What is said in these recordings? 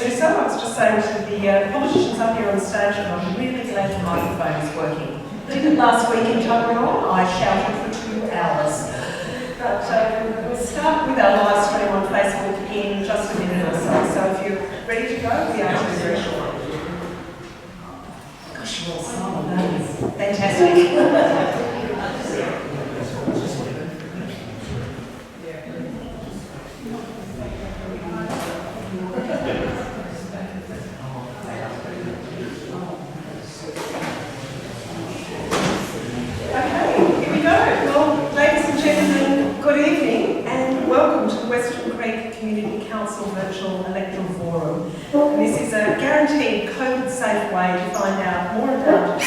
do so. I was just saying to the politicians up here on stage that I'm really glad the microphone is working. Didn't last week in Tuggeranong, I shouted for 2 hours. But we'll start with our live stream on Facebook in just a minute or so. So if you're ready to go, we are very short. Gosh, you're all silent, aren't you? Fantastic. Virtual electoral forum. And this is a guaranteed COVID-safe way to find out more about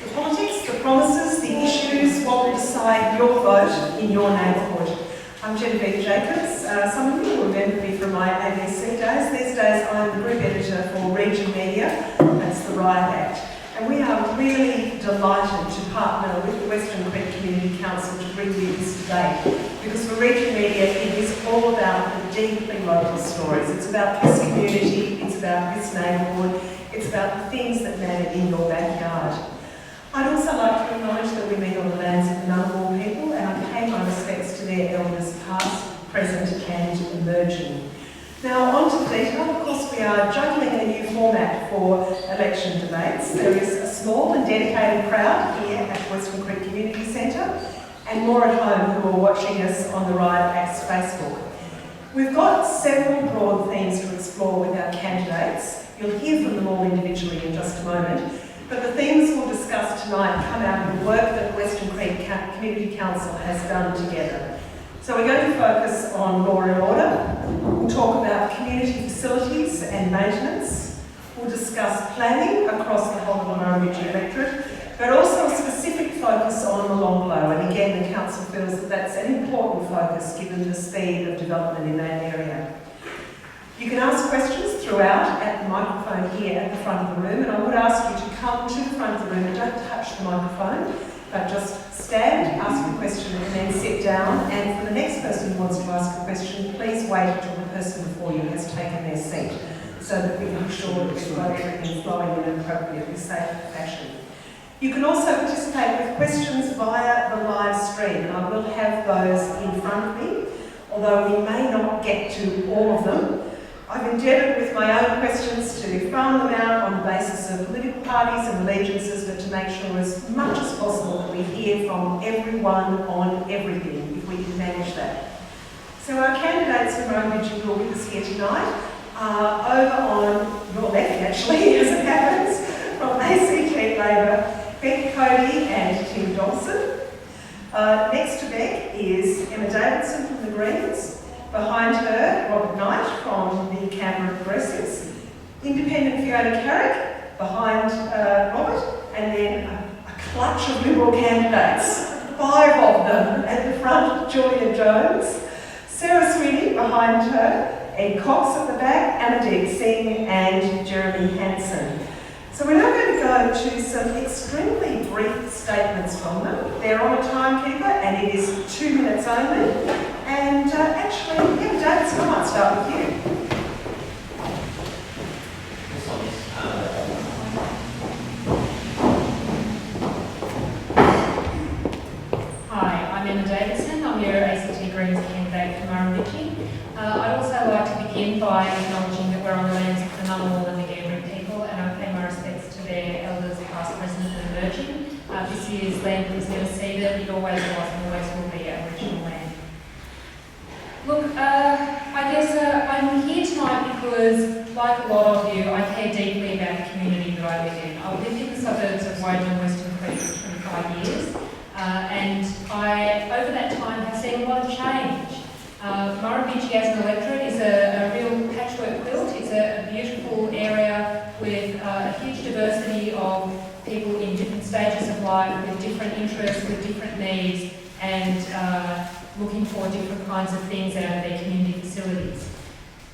the politics, the promises, the issues, what will decide your vote in your neighbourhood. I'm Genevieve Jacobs. Some of you will remember me from my ABC days. These days I'm the group editor for Region Media, that's the Riot Act. And we are really delighted to partner with the Western Creek Community Council to bring you this debate. Because for Region Media, it is all about the deeply local stories. It's about this community, it's about this neighbourhood, it's about the things that matter in your backyard. I'd also like to acknowledge that we meet on the lands of the Ngunnawal people, and I pay my respects to their elders past, present and emerging. Now, on to the detail. Of course, we are juggling a new format for election debates. There is a small and dedicated crowd here at Western Creek Community Centre, and more at home who are watching us on the Riot Act's Facebook. We've got several broad themes to explore with our candidates. You'll hear from them all individually in just a moment, but the themes we'll discuss tonight come out of the work that Western Creek Community Council has done together. So we're going to focus on law and order. We'll talk about community facilities and maintenance. We'll discuss planning across the whole of the Murrumbidgee electorate, but also a specific focus on the long blow. And again, the council feels that that's an important focus given the speed of development in that area. You can ask questions throughout at the microphone here at the front of the room, and I would ask you to come to the front of the room and don't touch the microphone, but just stand, ask a question and then sit down. And for the next person who wants to ask a question, please wait until the person before you has taken their seat so that we can be sure that we've got everything flowing in an appropriately safe fashion. You can also participate with questions via the live stream, and I will have those in front of me, although we may not get to all of them. I've endeavoured with my own questions to farm them out on the basis of political parties and allegiances, but to make sure as much as possible that we hear from everyone on everything, if we can manage that. So our candidates for Murrumbidgee who are with us here tonight are over on your left, actually, as it happens, from ACT Labor, Beck Cody and Tim Dawson. Next to Beck is Emma Davidson from the Greens. Behind her, Robert Knight from the Canberra Progressives. Independent Fiona Carrick behind Robert, and then a clutch of Liberal candidates, 5 of them at the front, Julia Jones. Sarah Sweeney behind her, Ed Cox at the back, Amadeek Singh and Jeremy Hansen. So we're now going to go to some extremely brief statements from them. They're on a timekeeper and it is 2 minutes only. And actually, yeah, David, I might start with you. Hi, I'm Emma Davidson. I'm your ACT Greens candidate for Murrumbidgee. I'd also like to begin by acknowledging that we're on the lands of the Ngunnawal and the Gambling people, and I pay my respects to their elders, past, present and emerging. This is land that was never ceded, it always was and always will be Aboriginal land. Look, I guess I'm here tonight because, like a lot of you, I care deeply about the community that I live in. I've lived in the suburbs of Woden and Western Creek for 25 years, and I, over that time, have seen a lot of change. Murrumbidgee as an electorate is a real patchwork quilt. It's a beautiful area with a huge diversity of people in different stages of life, with different interests, with different needs, and looking for different kinds of things out of their community facilities.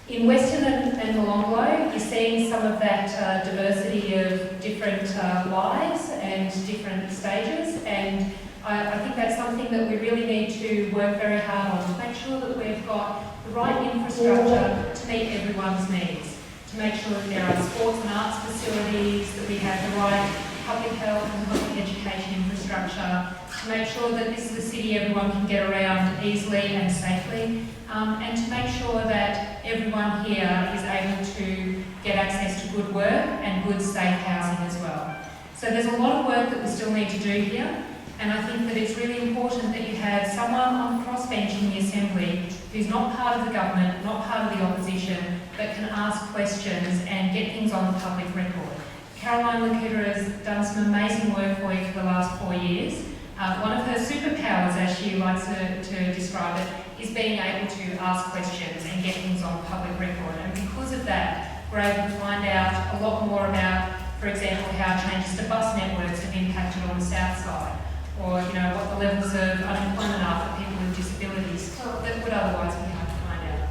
In Weston and Molonglo, you're seeing some of that diversity of different lives and different stages, and I think that's something that we really need to work very hard on to make sure that we've got the right infrastructure to meet everyone's needs. to make sure that there are sports and arts facilities, that we have the right public health and public education infrastructure, to make sure that this is a city everyone can get around easily and safely, and to make sure that everyone here is able to get access to good work and good safe housing as well. So there's a lot of work that we still need to do here, and I think that it's really important that you have someone on the crossbench in the Assembly who's not part of the government, not part of the opposition, but can ask questions and get things on the public record. Caroline Lacuta has done some amazing work for you for the last 4 years. One of her superpowers, as she likes to describe it, is being able to ask questions and get things on public record. And because of that, we're able to find out a lot more about, for example, how changes to bus networks have impacted on the south side, or what the levels of unemployment are for people with disabilities that would otherwise be hard to find out.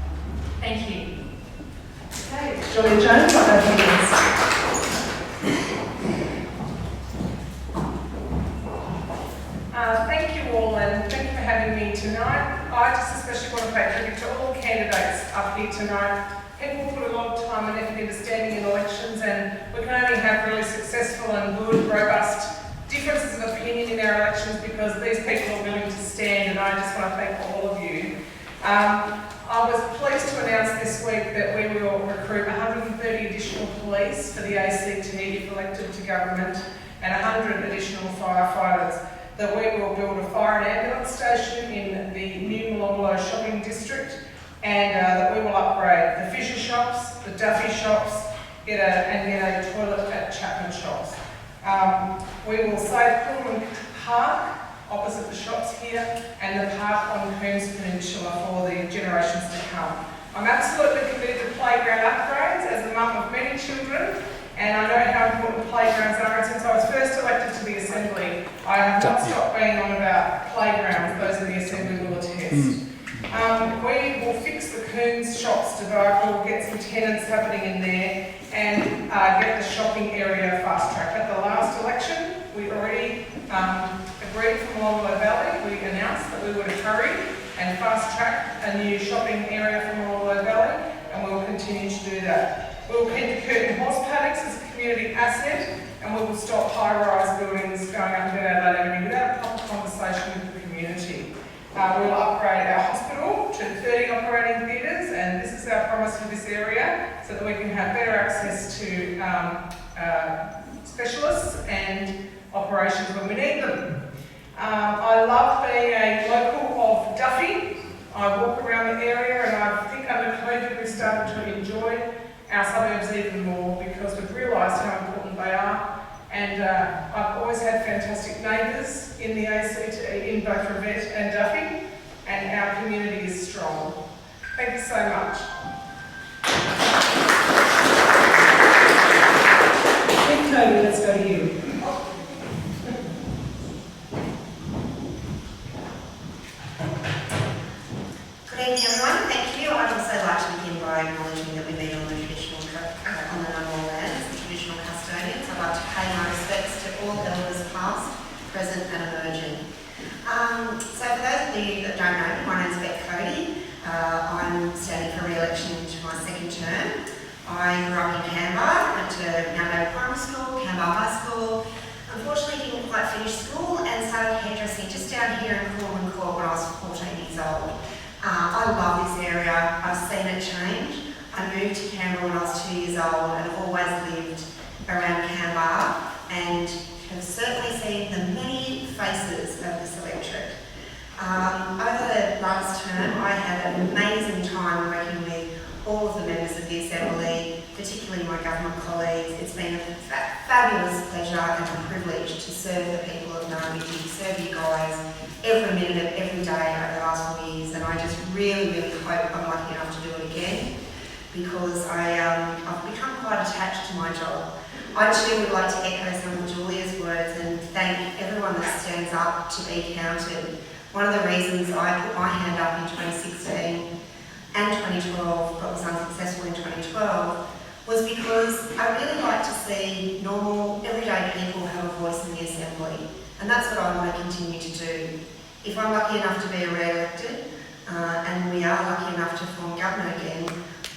Thank you. Okay, Julia Jones, I don't think Thank you all, and thank you for having me tonight. I just especially want to pay tribute to all candidates up here tonight. People put a lot of time and effort into standing in elections, and we can only have really successful and good, robust differences of opinion in our elections because these people are willing to stand, and I just want to thank all of you. I was pleased to announce this week that we will recruit 130 additional police for the ACT if elected to government, and 100 additional firefighters. That we will build a fire and ambulance station in the new Molonglo shopping district, and that we will upgrade the Fisher shops, the Duffy shops, get a toilet at Chapman shops. We will save Pullman Park opposite the shops here and the park on Coom's Peninsula for the generations to come. I'm absolutely committed to playground upgrades as a mum of many children, and I know how important playgrounds are, and since I was first elected to the Assembly, I have not stopped being on about playgrounds. Those in the Assembly will attest. We will fix the Coons shops debacle, we'll get some tenants happening in there, and get the shopping area fast-tracked. At the last election, we already agreed from Molonglo Valley, we announced that we would hurry and fast-track a new shopping area from Molonglo Valley, and we will continue to do that. We will keep the Curtin horse paddocks as a community asset, and we will stop high-rise buildings going up and down that avenue without a proper conversation with the community. We will upgrade our hospital to 30 operating theatres, and this is our promise for this area, so that we can have better access to specialists and operations when we need them. I love being a local of Duffy. I walk around the area, and I think under COVID we've started to enjoy our suburbs even more because we've realised how important they are, and I've always had fantastic neighbours in the ACT, in both Revette and Duffy, and our community is strong. Thank you so much. Nick Toby, let's go to you. Good evening, everyone. Thank you. I'd also like to begin by acknowledging that we meet on the on the Ngunnawal lands, the traditional custodians. I'd like to pay my respects to all elders past, present and emerging. So for those of you that don't know me, my name's Beck Cody. I'm standing for re-election into my second term. I grew up in Canberra, went to Mount Primary School, Canberra High School. Unfortunately didn't quite finish school and started hairdressing just down here in Coolman Court when I was 14 years old. I love this area. I've seen it change. I moved to Canberra when I was 2 years old and have always lived around Canberra and have certainly seen the many faces of this electorate. Over the last term, I had an amazing time working with all of the members of the Assembly, particularly my government colleagues. It's been a fabulous pleasure and a privilege to serve the people of Ngarrindjeri, serve you guys every minute of every day over the last 4 years, and I just really, really hope I'm lucky enough to do it again because I've become quite attached to my job. I too would like to echo some of Julia's words and thank everyone that stands up to be counted. One of the reasons I put my hand up in 2016 and 2012, but was unsuccessful in 2012, was because I really like to see normal, everyday people have a voice in the Assembly, and that's what I want to continue to do. If I'm lucky enough to be re-elected, and we are lucky enough to form government again,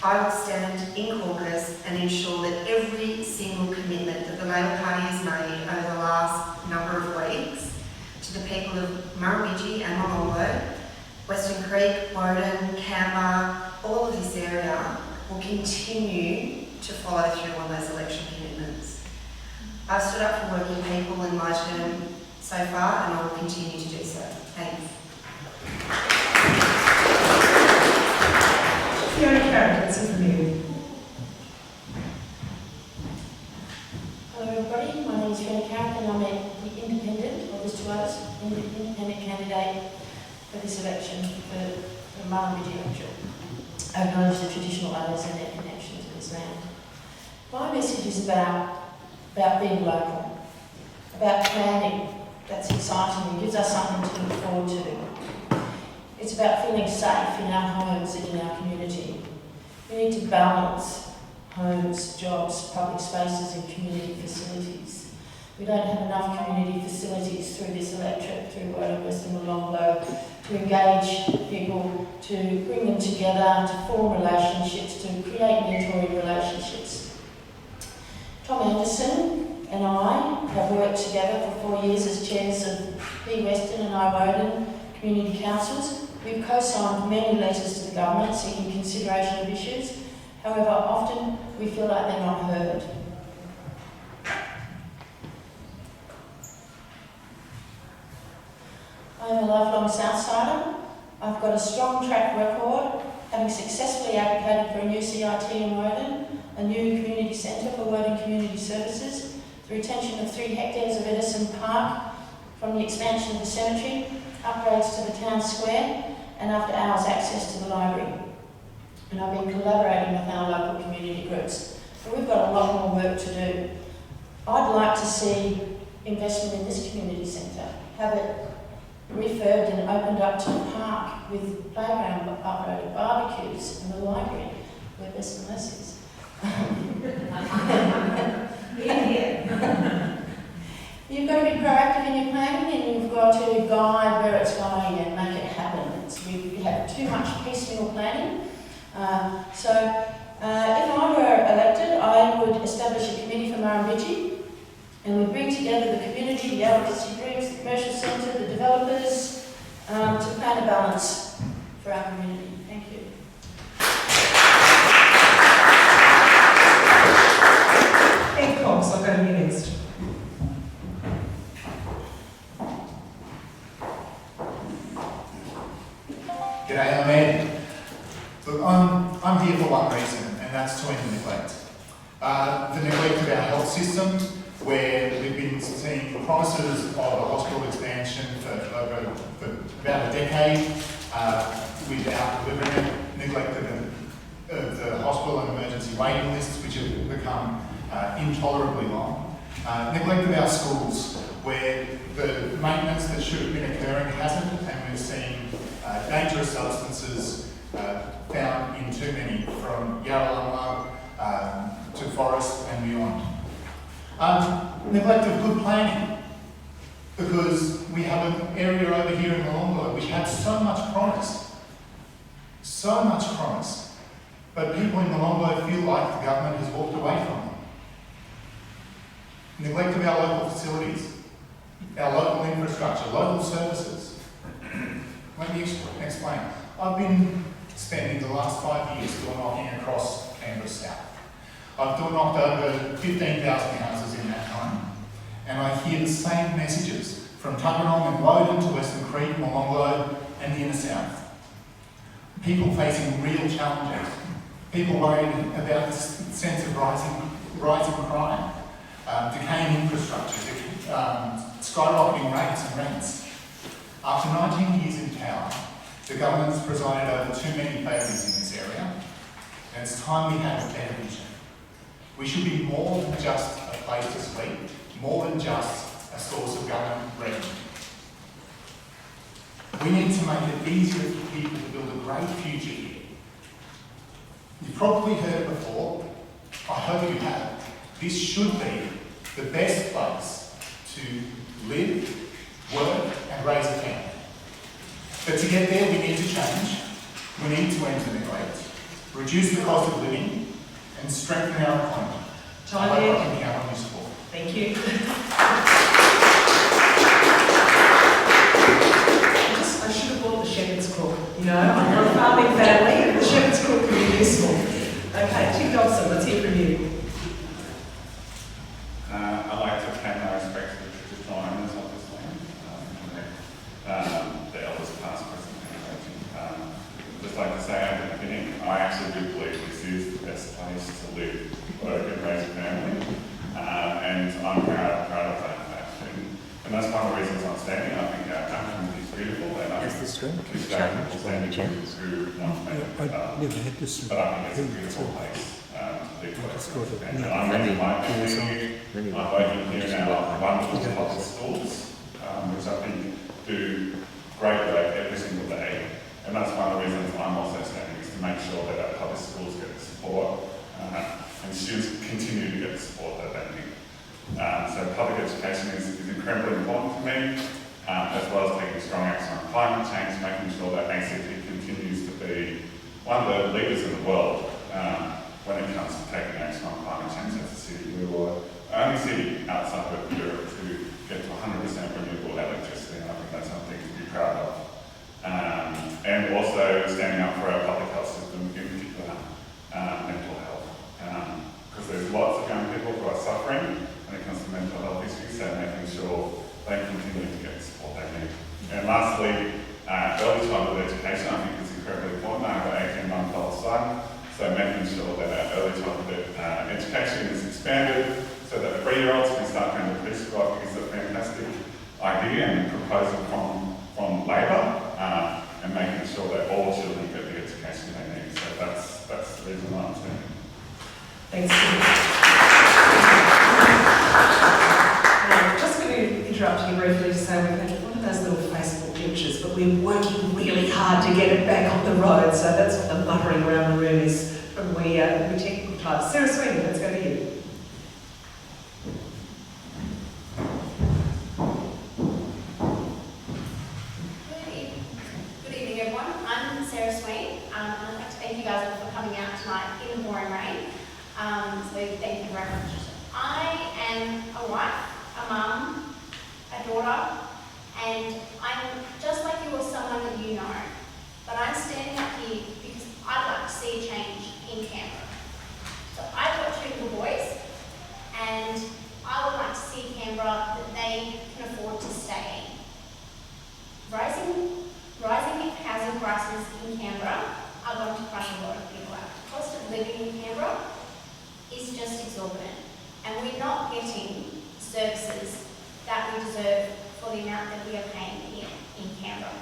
I will stand in caucus and ensure that every single commitment that the Labor Party has made over the last number of weeks to the people of Murrumbidgee and Molonglo, Weston Creek, Weston, Canberra, all of this area will continue to follow through on those election commitments. I've stood up for working people in my term so far and I will continue to do so. Thanks. Fiona Carrick, let's hear from you. Hello everybody, my name is Fiona Carrick and I'm the independent, or this to us, independent candidate for this election for the Murrumbidgee election. I acknowledge the traditional owners and their connection to this land. My message is about being local, about planning. That's exciting, it gives us something to look forward to. It's about feeling safe in our homes and in our community. We need to balance homes, jobs, public spaces and community facilities. We don't have enough community facilities through this electorate, through Weston and Molonglo, to engage people, to bring them together, to form relationships, to create mentoring relationships. Tom Anderson and I have worked together for 4 years as chairs of P Weston and I Woden community councils. We've co-signed many letters to the government seeking consideration of issues. However, often we feel like they're not heard. I am a lifelong Southsider. I've got a strong track record, having successfully advocated for a new CIT in Woden, a new community centre for Woden Community Services, the retention of 3 hectares of Edison Park from the expansion of the cemetery, upgrades to the town square, and after hours access to the library. And I've been collaborating with our local community groups. So we've got a lot more work to do. I'd like to see investment in this community centre, have it refurbed and opened up to a park with playground upgraded barbecues and the library, where best and less is. You've got to be proactive in your planning and you've got to guide where it's going and make it happen. We have too much piecemeal planning. If I were elected, I would establish a committee for Murrumbidgee and we'd bring together the community, the advocacy groups, the commercial centre, the developers, to plan a balance for our community. Thank you. Ed Cox, I'll go to you next. G'day, I'm Ed. Look, I'm here for one reason, and that's to end neglect. The neglect of our health system, where we've been seeing promises of a hospital expansion for about a decade without delivering it, neglect of the hospital and emergency waiting lists, which have become intolerably long, neglect of our schools, where the maintenance that should have been occurring hasn't, and we're seeing dangerous substances found in too many, from Yarralumla to Forest and beyond. Neglect of good planning, because we have an area over here in Molonglo which had so much promise, but people in Molonglo feel like the government has walked away from them. Neglect of our local facilities, our local infrastructure, local services. Let me explain. I've been spending the last 5 years door knocking across Canberra South. I've door knocked over 15,000 houses in that time, and I hear the same messages from Tuggeranong and Woden to Weston Creek, Molonglo and the inner south. People facing real challenges, people worried about the sense of rising crime, decaying infrastructure, skyrocketing rates and rents. After 19 years in power, the government has presided over too many failures in this area, and it's time we have a better vision. We should be more than just a place to sleep, more than just a source of government revenue. We need to make it easier for people to build a great future here. You've probably heard it before. I hope you have. This should be the best place to live, work and raise a family. But to get there, we need to change. We need to end the neglect. reduce the cost of living, and strengthen our economy. I Time hope I there. can count on your support. Thank you. I should have bought the shepherd's crook. You know, I'm from a farming family, and the shepherd's crook can be useful. Okay, Tim Dobson, let's hear from you. I'd like to pay my respects to the traditional owners of this land, the elders past, present, and emerging. Just like to say at the beginning, I actually do believe this is the best place to live, work and raise a family, and I'm proud of that. And that's one of the reasons I'm standing. I think our community is beautiful, and I think it's people standing who want to make it better. But I think it's a beautiful place. And I'm ready my community. I'm working here in our wonderful public schools, which I think do great work every single day. And that's one of the reasons I'm also standing, is to make sure that our public schools get the support and students continue to get the support that they need. So public education is incredibly important to me, as well as taking strong action on climate change, making sure that ACT continues to be one of the leaders in the world when it comes to taking action on climate change as a city. We were the only city outside of Europe to get to 100% renewable electricity, and I think that's something to be proud of. And also standing up for our public health system, in particular mental health. Because there's lots of young people who are suffering when it comes to mental health issues, so making sure they continue to get the support they need. And lastly, early childhood education, I think is incredibly important. I have an 18-month-old son, so making sure that our early childhood education is expanded so that 3-year-olds can start going to preschool. I think is a fantastic idea and proposal from Labor, and making sure that all children get the education they need. So that's the reason why I'm standing. Thanks, Tim. I'm just going to interrupt you briefly to say we've had one of those little Facebook glitches, but we're working really hard to get it back on the road, so that's what the muttering around the room is from we technical types. Sarah Sweeney, let's go to you. Good evening, everyone. I'm Sarah Swain. I'd like to thank you guys all for coming out tonight in the pouring rain. So thank you very much. I am a wife, a mum, a daughter, and I'm just like you or someone that you know. But I'm standing up here because I'd like to see a change in Canberra. So I've got 2 little boys, and I would like to see Canberra that they can afford to stay in. Rising housing prices in Canberra are going to crush a lot of people out. The cost of living in Canberra is just exorbitant, and we're not getting services that we deserve for the amount that we are paying here in Canberra.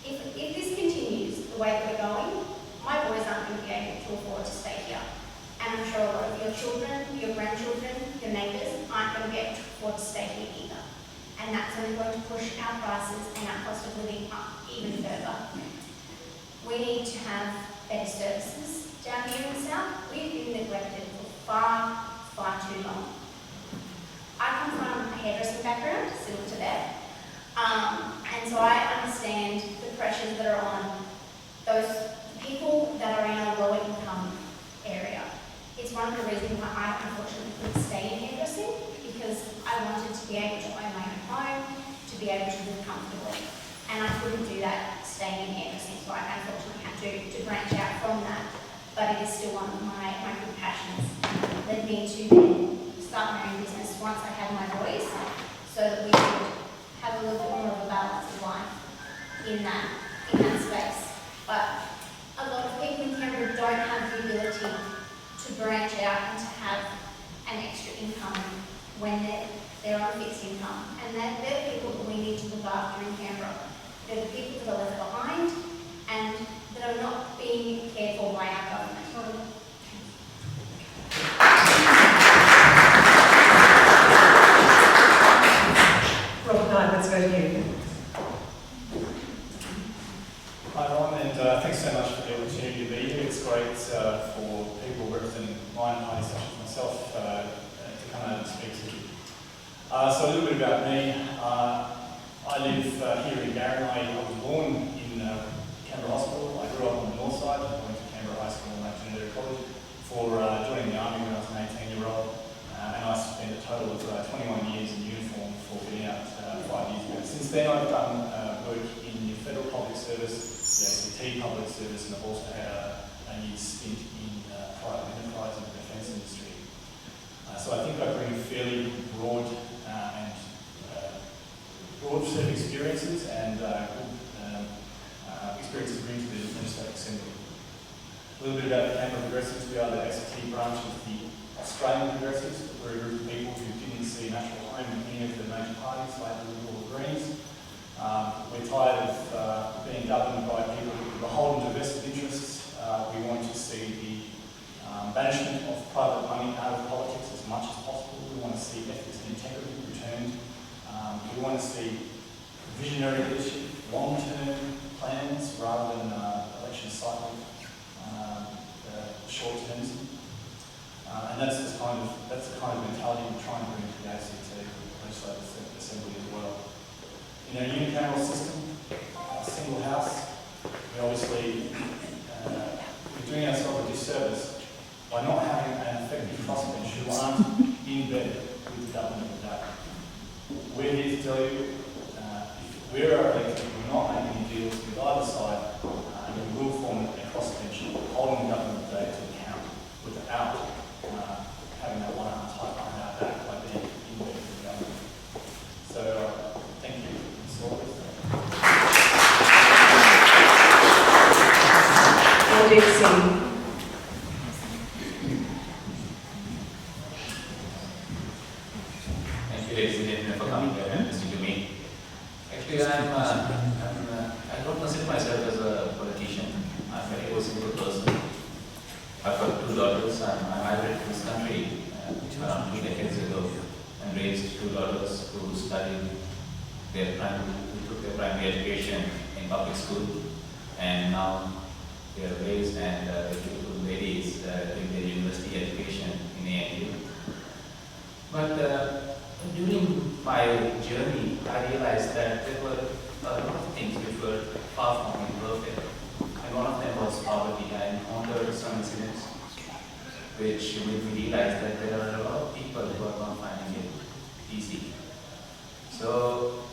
If this continues the way that we're going, my boys aren't going to be able to afford to stay here. And I'm sure a lot of your children, your grandchildren, your neighbours aren't going to be able to afford to stay here either. And that's only going to push our prices and our cost of living up even further. We need to have better services down here in the south. We've been neglected for far too long. I come from a hairdressing background, similar to that. And so I understand the pressures that are on those people that are in a lower income area. It's one of the reasons why I unfortunately couldn't stay in hairdressing, because I wanted to be able to own my own home, to be able to live comfortably. And I couldn't do that staying in hairdressing, so I unfortunately had to branch out from that. But it is still one of my good passions. Led me to then start my own business once I had my boys, so that we could have a little bit more of a balance of life in that space. But a lot of people in Canberra don't have the ability to branch out and to have an extra income when they're on a fixed income. And they're people that we need to look after in Canberra. They're the people that are left behind and that are not being cared for by our government. Robert Knight, let's go to you. Hi Ron, and thanks so much for the opportunity to be here. It's great for people representing minority such as myself to come out and speak to you. So a little bit about me. I live here in Darren. I was born in Canberra Hospital. I grew up on the north side. I went to college, for joining the army when I was an 18-year-old, and I spent a total of 21 years in uniform for getting out 5 years ago. Since then I've done work in the federal public service, the ACT public service, and I've also had a year's stint in private enterprise and the defence industry. So I think I bring a fairly broad set of experiences and good experience to bring to the Legislative Assembly. A little bit about the Canberra Progressives. We are the ACT branch of the Australian Progressives. We're a group of people who didn't see a natural home in any of the major parties, like the Liberal or Greens. We're tired of being governed by people who are beholden to vested interests. We want to see the banishment of private money out of politics as much as possible. We want to see ethics and integrity returned. We want to see visionary leadership, long-term plans rather than election cycle short-termism. And that's the kind of mentality we're trying to bring to the ACT Legislative Assembly as well. In our unicameral system, a single house, we obviously we're doing ourselves a disservice by not having an effective crossbench who aren't in bed with the government of the day. We're here to tell you, if we're elected, we're not making any deals with either side, and we will form a crossbench holding the government of the day to account without having that one arm tied behind our back by being in bed with the government. So, thank you. That's all this. Thank you, ladies and gentlemen, for coming here and listening to me. Actually, I don't consider myself as a politician. I'm a very simple person. I've got 2 daughters. I migrated to this country around 2 decades ago and raised 2 daughters who studied who took their primary education in public school, and now they are raised and they're beautiful ladies doing their university education in ANU. But during my journey, I realized that there were a lot of things which were far from being perfect. And one of them was poverty. I encountered some incidents which made me realize that there are a lot of people who are not finding it easy. So,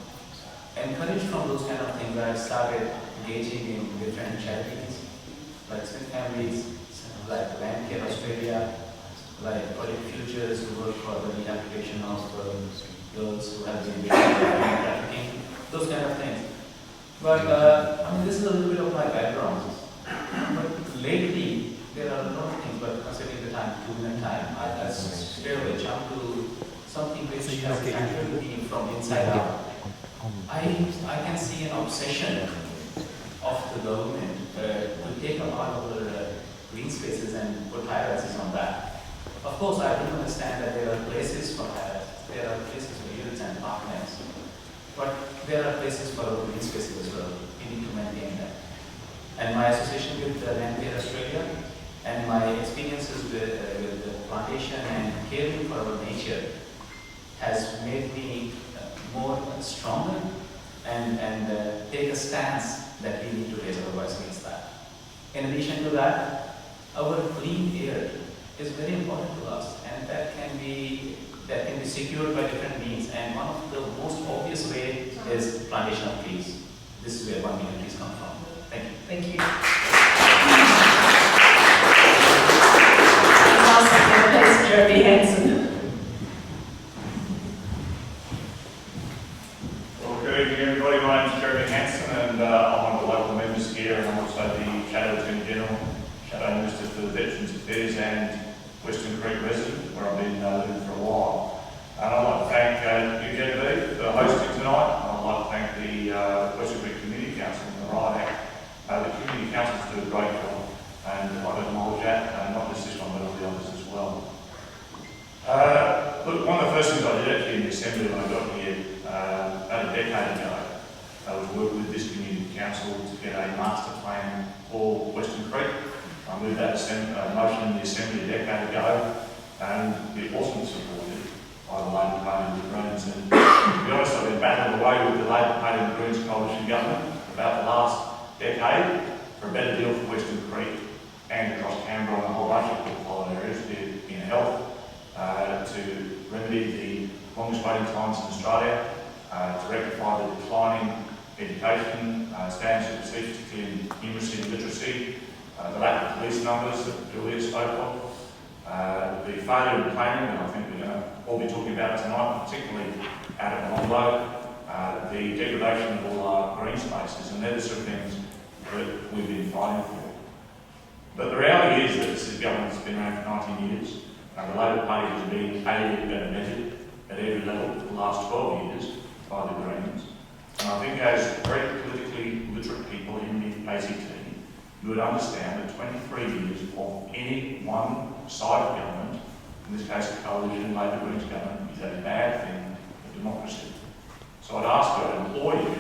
encouraged from those kind of things, I started engaging in different charities, like Smith Families, like Land Care Australia, like Project Futures, who work for the rehabilitation of girls who have been victims of human trafficking, those kind of things. But I mean, this is a little bit of my background. But lately, there are a lot of things, but considering the time, 2-minute time, I straight away jump to something which has actually been from inside out. I can see an obsession of the government to take up all of the green spaces and put higher rises on that. Of course, I do understand that there are places for higher rises, there are places for units and apartments, but there are places for green spaces as well. We need to maintain that. And my association with Land Care Australia and my experiences with the plantation and caring for our nature has made me more stronger and take a stance that we need to raise our voice against that. In addition to that, our clean air is very important to us, and that can be secured by different means. And one of the most obvious way is plantation of trees. This is where 1 million trees come from. Thank you. Thank you. Last speaker, please, Jeremy Hansen. Well, good evening, everybody. My name is Jeremy Hansen, and I'm one of the local members here, and I'm also the Shadow Attorney General, Shadow Minister for Veterans Affairs, and Weston Creek resident, where I've been living for a while. And I'd like to thank you, Genevieve, for hosting tonight. I'd like to thank the Weston Creek Community Council and the RIAC. The community councils do a great job, and I acknowledge that, and not just this one, but all the others as well. Look, one of the first things I did actually in the Assembly when I got here about a decade ago was work with this community council to get a master plan for Weston Creek. I moved that motion in the Assembly a decade ago, and it wasn't supported by the Labor Party and the Greens. And to be honest, I've been battling away with the Labor Party and the Greens coalition government about the last decade for a better deal for Weston Creek. and across Canberra and a whole bunch of portfolio areas, be it in health, to remedy the longest waiting times in Australia, to rectify the declining education standards that we see, particularly in numeracy and literacy, the lack of police numbers that Julia spoke of, the failure in planning that I think we're going to all be talking about tonight, particularly out at Monglo, the degradation of all our green spaces, and they're the sort of things that we've been fighting for. But the reality is that this government's been around for 19 years. The Labor Party has been aided and abetted at every level for the last 12 years by the Greens. And I think as very politically literate people in the ACT, you would understand that 23 years of any one side of government, in this case the coalition Labor Greens government, is a bad thing for democracy. So I'd ask her and implore you,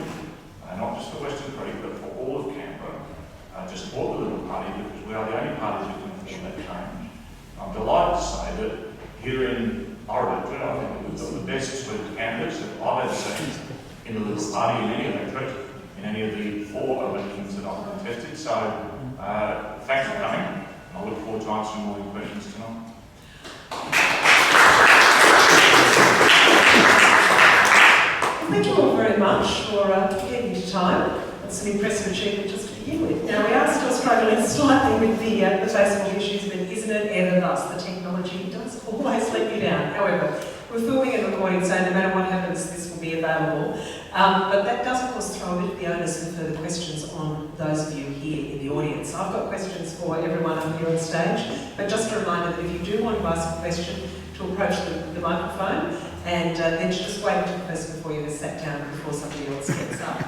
not just for Weston Creek, but for all of Canberra, to support the Liberal Party, because we are the only parties that can afford that change. I'm delighted to say that here in Oregon, I think that we've got the best suite of candidates that I've ever seen in the Liberal Party in any electorate, in any of the 4 elections that I've contested. So thanks for coming, and I look forward to answering all your questions tonight. Thank you all very much for getting to time. That's an impressive achievement just to begin with. Now, we are still struggling slightly with the Facebook issues, but isn't it ever thus? The technology does always let you down. However, we're filming and recording, so no matter what happens, this will be available. But that does, of course, throw a bit of the onus for further questions on those of you here in the audience. I've got questions for everyone up here on stage, but just a reminder that if you do want to ask a question, to approach the microphone, and then just wait until the person before you has sat down before somebody else gets up.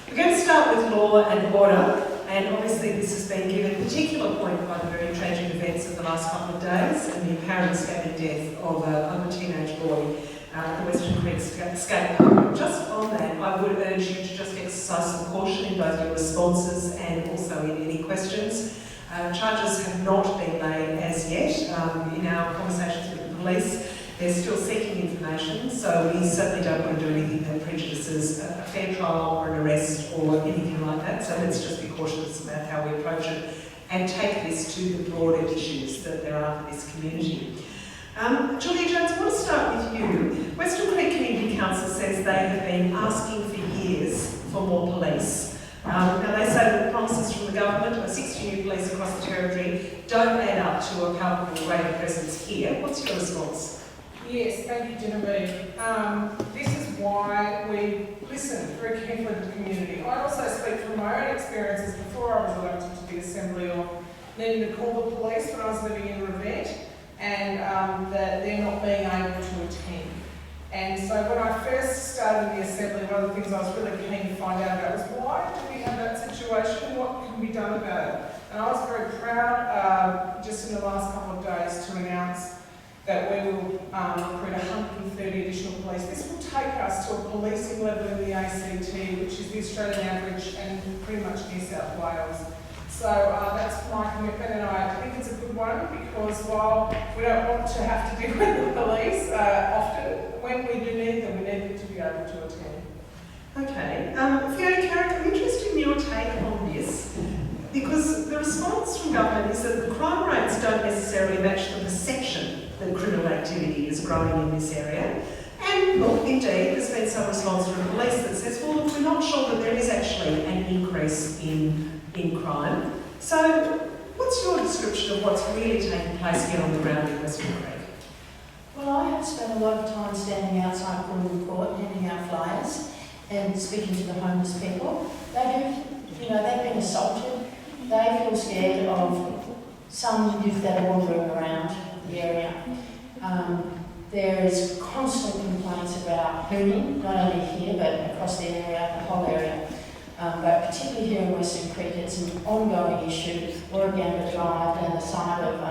We're going to start with law and order, and obviously this has been given particular point by the very tragic events of the last couple of days and the apparent stabbing death of a teenage boy at the Western Creek skate park. Just on that, I would urge you to just exercise some caution in both your responses and also in any questions. Charges have not been laid as yet. In our conversations with the police, they're still seeking information, so we certainly don't want to do anything that prejudices a fair trial or an arrest or anything like that. So let's just be cautious about how we approach it and take this to the broader issues that there are for this community. Julia Jones, I want to start with you. Western Creek Community Council says they have been asking for years for more police. Now they say that the promises from the government of 60 new police across the territory don't add up to a palpable greater presence here. What's your response? Yes, thank you, Genevieve. This is why we listen very carefully to the community. I also speak from my own experiences before I was elected to the Assembly of needing to call the police when I was living in Revette, and that they're not being able to attend. And so when I first started in the Assembly, one of the things I was really keen to find out about was why do we have that situation? What can be done about it? And I was very proud just in the last couple of days to announce that we will recruit 130 additional police. This will take us to a policing level in the ACT, which is the Australian average and pretty much New South Wales. So that's my commitment, and I think it's a good one, because while we don't want to have to deal with the police often, when we do need them, we need them to be able to attend. Okay. Fiona Carrick, I'm interested in your take on this, because the response from government is that the crime rates don't necessarily match the perception that criminal activity is growing in this area. And look, indeed, there's been some response from the police that says, well, look, we're not sure that there is actually an increase in crime. So what's your description of what's really taking place here on the ground in Western Creek? Well, I have spent a lot of time standing outside Criminal Court, handing out flyers and speaking to the homeless people. They've been assaulted. They feel scared of some youth that are wandering around the area. There is constant complaints about hooning, not only here but across the area, the whole area. But particularly here in Western Creek, it's an ongoing issue. Warragamba Drive down the side of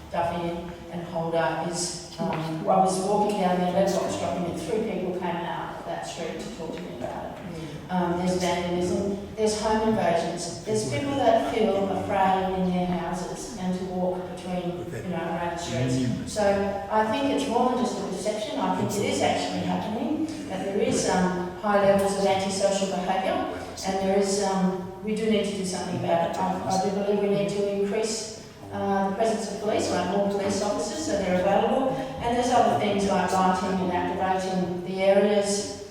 Duffy and Holder is, I was walking down there, letterbox dropping, and 3 people came out of that street to talk to me about it. There's vandalism, there's home invasions, there's people that feel afraid in their houses and to walk between, around the streets. So I think it's more than just a perception. I think it is actually happening, that there is high levels of antisocial behaviour, and there is, we do need to do something about it. I do believe we need to increase the presence of police, like more police officers, so they're available. And there's other things like lighting and activating the areas,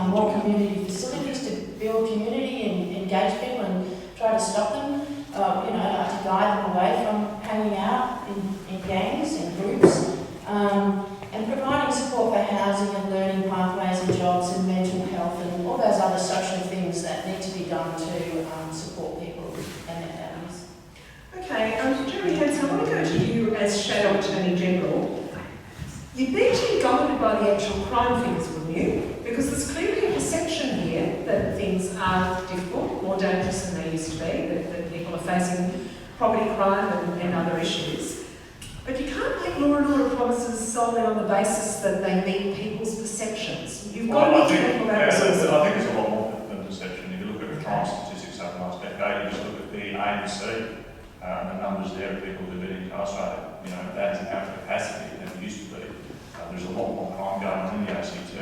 more community facilities to build community and engage people and try to stop them, like to guide them away from hanging out in gangs and groups, and providing support for housing and learning pathways and jobs and mental health and all those other social things that need to be done to support people and their families. Okay, Jeremy Hanson, I want to go to you as Shadow Attorney General. You'd be actually guided by the actual crime figures, wouldn't you? Because there's clearly a perception here that things are difficult, more dangerous than they used to be, that people are facing property crime and other issues. But you can't make law and order promises solely on the basis that they meet people's perceptions. You've got to be careful about resources. I think it's a lot more than perception. If you look at the crime statistics over the last decade, you just look at the ANC and the numbers there of people who've been incarcerated. That isn't our capacity than it used to be. There's a lot more crime going on in the ACT.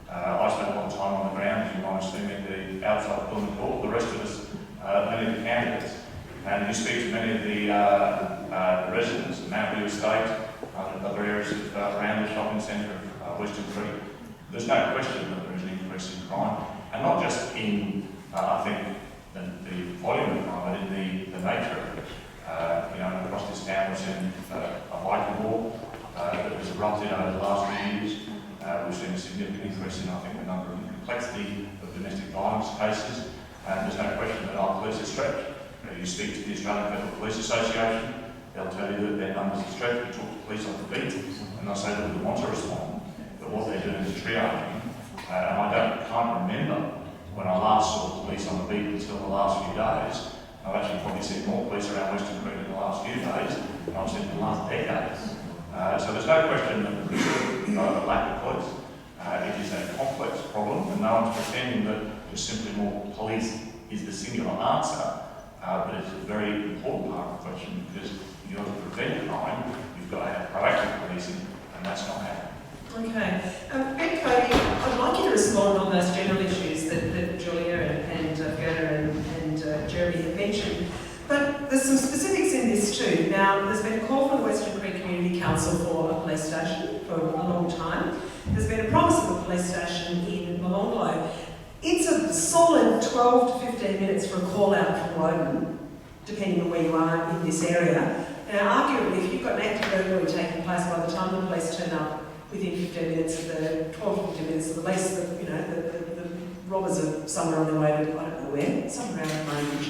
I spent a lot of time on the ground, as you might have seen, at the outside of Plymouth Court. The rest of us, many of the candidates. And you speak to many of the residents of Mount View Estate, other areas around the shopping centre of Weston Creek. There's no question that there is an increase in crime, and not just in, I think, the volume of crime, but in the nature of it. Across this town we've seen a biking war that has erupted over the last few years. We've seen a significant increase in, I think, the number and complexity of domestic violence cases, and there's no question that our police are stretched. You speak to the Australian Federal Police Association, they'll tell you that their numbers are stretched. We talk to police on the beat, and they'll say that we want to respond, but what they're doing is triaging. And I can't remember when I last saw police on the beat until the last few days. I've actually probably seen more police around Weston Creek in the last few days than I've seen in the last decade. So there's no question that there is a lack of police. It is a complex problem, and no one's pretending that just simply more police is the singular answer. But it's a very important part of the question, because if you want to prevent crime, you've got to have proactive policing, and that's not happening. Okay. And Cody, I'd like you to respond on those general issues that Julia and Gerda and Jeremy have mentioned. But there's some specifics in this too. Now, there's been a call from the Western Creek Community Council for a police station for a long time. There's been a promise of a police station in Molonglo. It's a solid 12 to 15 minutes for a call out from Woden, depending on where you are in this area. Now, arguably, if you've got an active burglary taking place by the time the police turn up within 15 minutes of the 12 to 15 minutes of the police, the robbers are somewhere on their way to, I don't know where, somewhere around the range.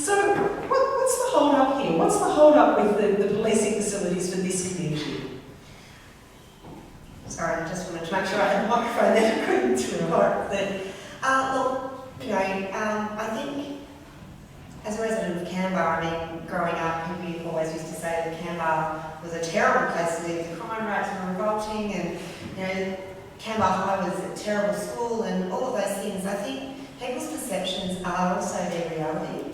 So, what's the hold up here? What's the hold up with the policing facilities for this community? Sorry, I just wanted to make sure I had a microphone that I couldn't report that. I think as a resident of Canberra, growing up, people always used to say that Canberra was a terrible place to live. The crime rates were revolting, and Canberra High was a terrible school, and all of those things. I think people's perceptions are also their reality,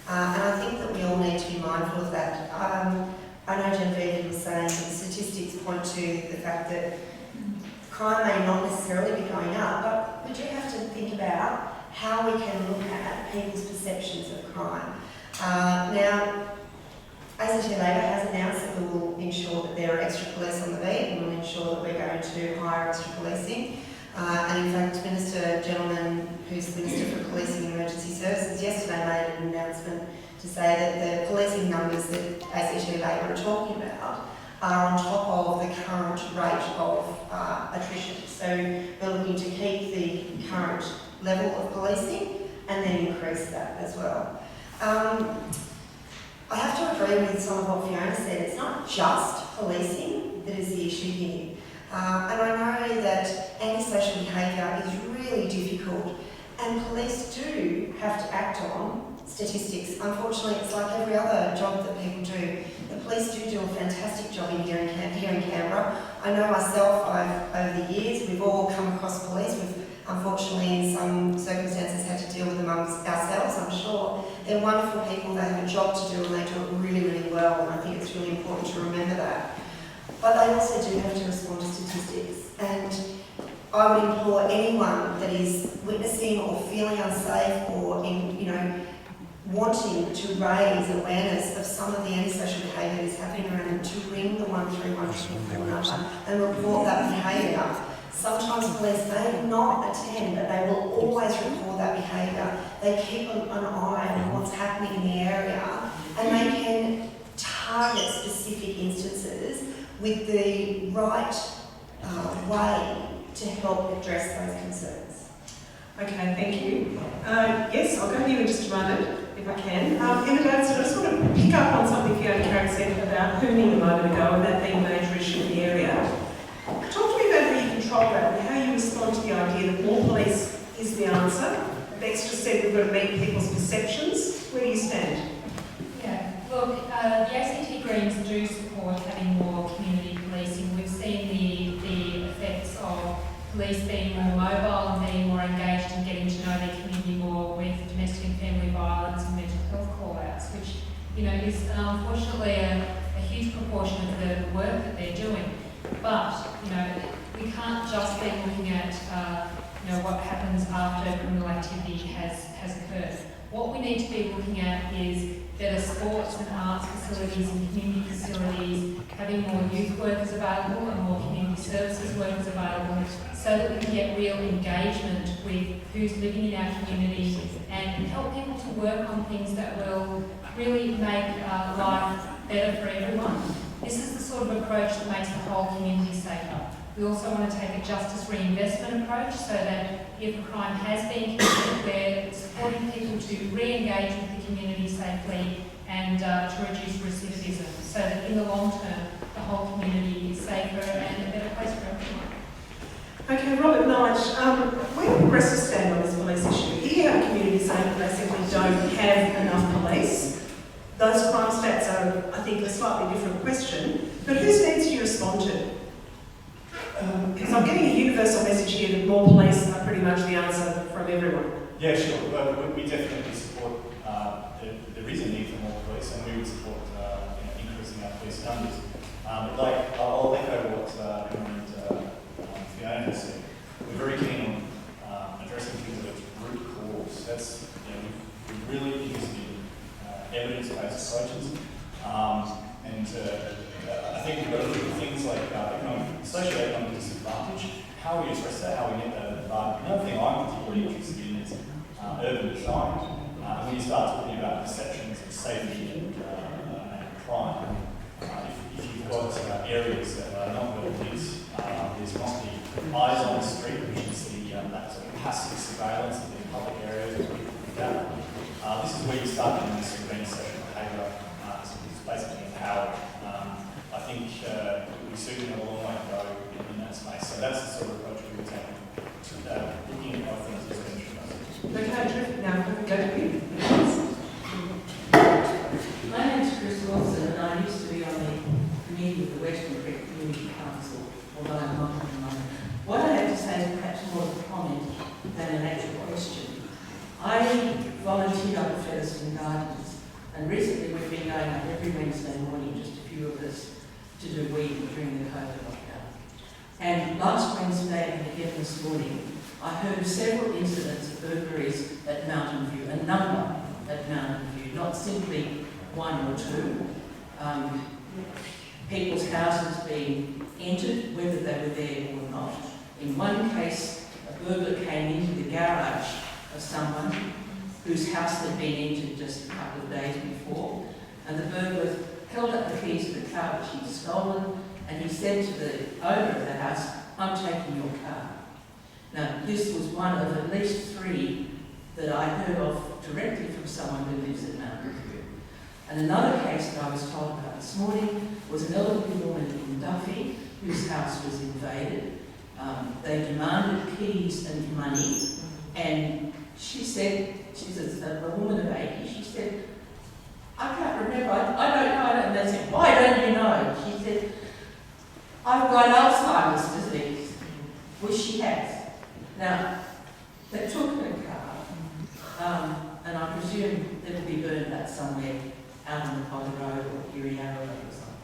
and I think that we all need to be mindful of that. I know Genevieve was saying that the statistics point to the fact that crime may not necessarily be going up, but we do have to think about how we can look at people's perceptions of crime. Now, ACT Labor has announced that we will ensure that there are extra police on the beat, and we'll ensure that we're going to hire extra policing. And in fact, Minister Gentleman, who's the Minister for Policing and Emergency Services, yesterday made an announcement to say that the policing numbers that ACT Labor are talking about are on top of the current rate of attrition. So we're looking to keep the current level of policing and then increase that as well. I have to agree with some of what Fiona said. It's not just policing that is the issue here. And I know that antisocial behaviour is really difficult, and police do have to act on statistics. Unfortunately, it's like every other job that people do. The police do a fantastic job here in Canberra. I know myself, over the years, we've all come across police. We've unfortunately, in some circumstances, had to deal with them ourselves, I'm sure. They're wonderful people, they have a job to do, and they do it really, really well, and I think it's really important to remember that. But they also do have to respond to statistics, and I would implore anyone that is witnessing or feeling unsafe or wanting to raise awareness of some of the antisocial behaviour that's happening around them, to ring the 13144 number and report that behaviour. Sometimes police may not attend, but they will always record that behaviour. They keep an eye on what's happening in the area, and they can target specific instances with the right way to help address those concerns. Okay, thank you. Yes, I'll go to you in just a moment, if I can. Emma Davidson, I just want to pick up on something Fiona Carrick said about hooming a moment ago, and that being a major issue in the area. Talk to me about how you control that, and how you respond to the idea that more police is the answer. Bex just said we've got to meet people's perceptions. Where do you stand? Yeah, look, the ACT Greens do support having more community policing. We've seen the effects of police being more mobile and being more engaged in getting to know their community more with domestic and family violence and mental health call-outs, which, is unfortunately a huge proportion of the work that they're doing. But, we can't just be looking at, what happens after criminal activity has occurred. What we need to be looking at is better sports and arts facilities and community facilities, having more youth workers available and more community services workers available, so that we can get real engagement with who's living in our community and help people to work on things that will really make life better for everyone. This is the sort of approach that makes the whole community safer. We also want to take a justice reinvestment approach, so that if a crime has been committed, we're supporting people to re-engage with the community safely and to reduce recidivism, so that in the long term, the whole community is safer and a better place for everyone. Okay, Robert Knight, where do progressives stand on this police issue? Here, our community is saying that they simply don't have enough police. Those crime stats are, I think, a slightly different question, but whose needs do you respond to? Because I'm getting a universal message here that more police are pretty much the answer from everyone. Yeah, sure. Well, we definitely support, there is a need for more police, and we would support increasing our police numbers. I'll echo what Fiona has said. We're very keen on addressing things at its root cause. That's, we really use the evidence-based approaches. I think we've got to look at things like socioeconomic disadvantage, how we address that, how we get that advantage. Another thing I'm particularly interested in is urban design. When you start talking about perceptions of safety and crime, if you've got areas that are not well lit, there's not the eyes on the street, which is that sort of passive surveillance of the public areas. This is where you start getting this sort of antisocial behaviour. It's basically empowered. I think we certainly have a long way to go in that space. So that's the sort of approach we would take, looking at how things are being. Okay, terrific. Now, we can go to you. My name is Chris Wilson, and I used to be on the committee of the Weston Community Council, although I'm not at the moment. What I have to say is perhaps more of a comment than an actual question. I volunteer up at Featherstone Gardens, and recently we've been going up every Wednesday morning, just a few of us, to do weeding during the COVID lockdown. And last Wednesday and again this morning, I heard of several incidents of burglaries at Mountain View, a number at Mountain View, not simply one or two. People's houses being entered, whether they were there or not. In one case, a burglar came into the garage of someone whose house had been entered just a couple of days before, and the burglar held up the keys to the car which he'd stolen, and he said to the owner of the house, "I'm taking your car." Now, this was one of at least three that I heard of directly from someone who lives at Mountain View. And another case that I was told about this morning was an elderly woman in Duffy whose house was invaded. They demanded keys and money, and she said, she's a woman of 80, she said, "I can't remember, I don't know." And they said, "Why don't you know?" She said, "I've got Alzheimer's disease," which she has. Now, they took her car, and I presume it'll be burned out somewhere out on the Potter Road or Erie Road or something.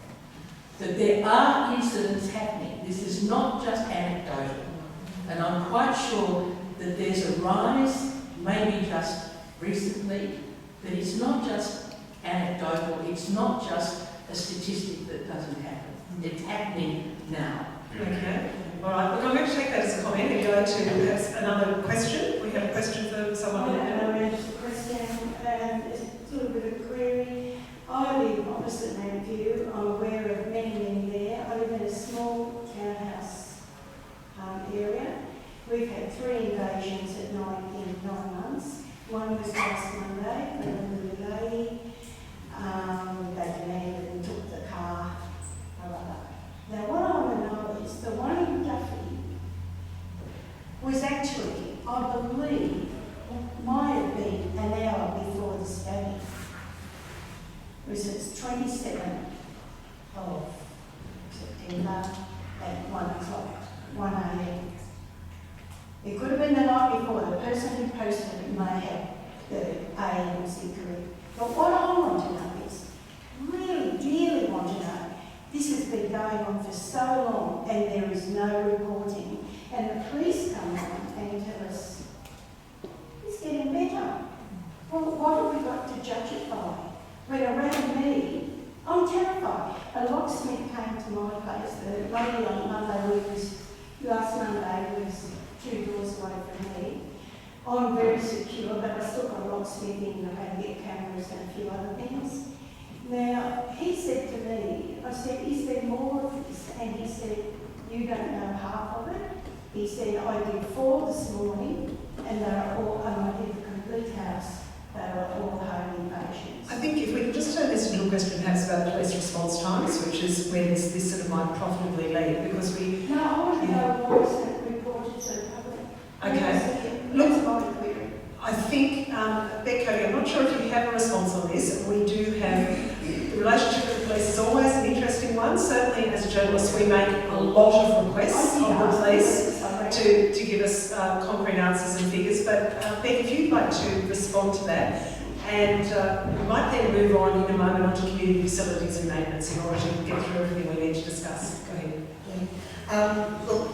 But there are incidents happening. This is not just anecdotal. And I'm quite sure that there's a rise, maybe just recently, that it's not just anecdotal, it's not just a statistic that doesn't happen. It's happening now. Okay. All right. Look, I'm going to take that as a comment and go to perhaps another question. We have a question for someone. Just a question, it's a little bit of a query. I live opposite Mountview. I'm aware of many there. I live in a small townhouse area. We've had 3 invasions in 9 months. One was last Monday, a little lady. They demanded and took the car. Now what I want to know is the one in Duffy was actually, I believe, might have been an hour before the stabbing. It was 27th of September at 1 o'clock, 1 a.m. It could have been the night before. The person who posted it may have the AM correct. But what I want to know is, really want to know, this has been going on for so long and there is no reporting. And the police come on and tell us, it's getting better. Well, what have we got to judge it by? When around me, I'm terrified. A locksmith came to my place. The lady on Monday last Monday was 2 doors away from me. I'm very secure, but I still got a locksmith in. I had to get cameras and a few other things. Now, he said to me, I said, is there more of this? And he said, you don't know half of it. He said, I did 4 this morning, and I did the complete house. They were all home invasions. I think if we could just turn this into a question perhaps about police response times, which is where this sort of might profitably lead, because we... No, I want to know what was reported to the public. Okay. Look, I think, Becca, I'm not sure if you have a response on this. We do have... The relationship with the police is always an interesting one. Certainly, as a journalist, we make a lot of requests of the police to give us concrete answers and figures. But Beck, if you'd like to respond to that, and we might then move on in a moment onto community facilities and maintenance in order to get through everything we need to discuss. Go ahead. Look,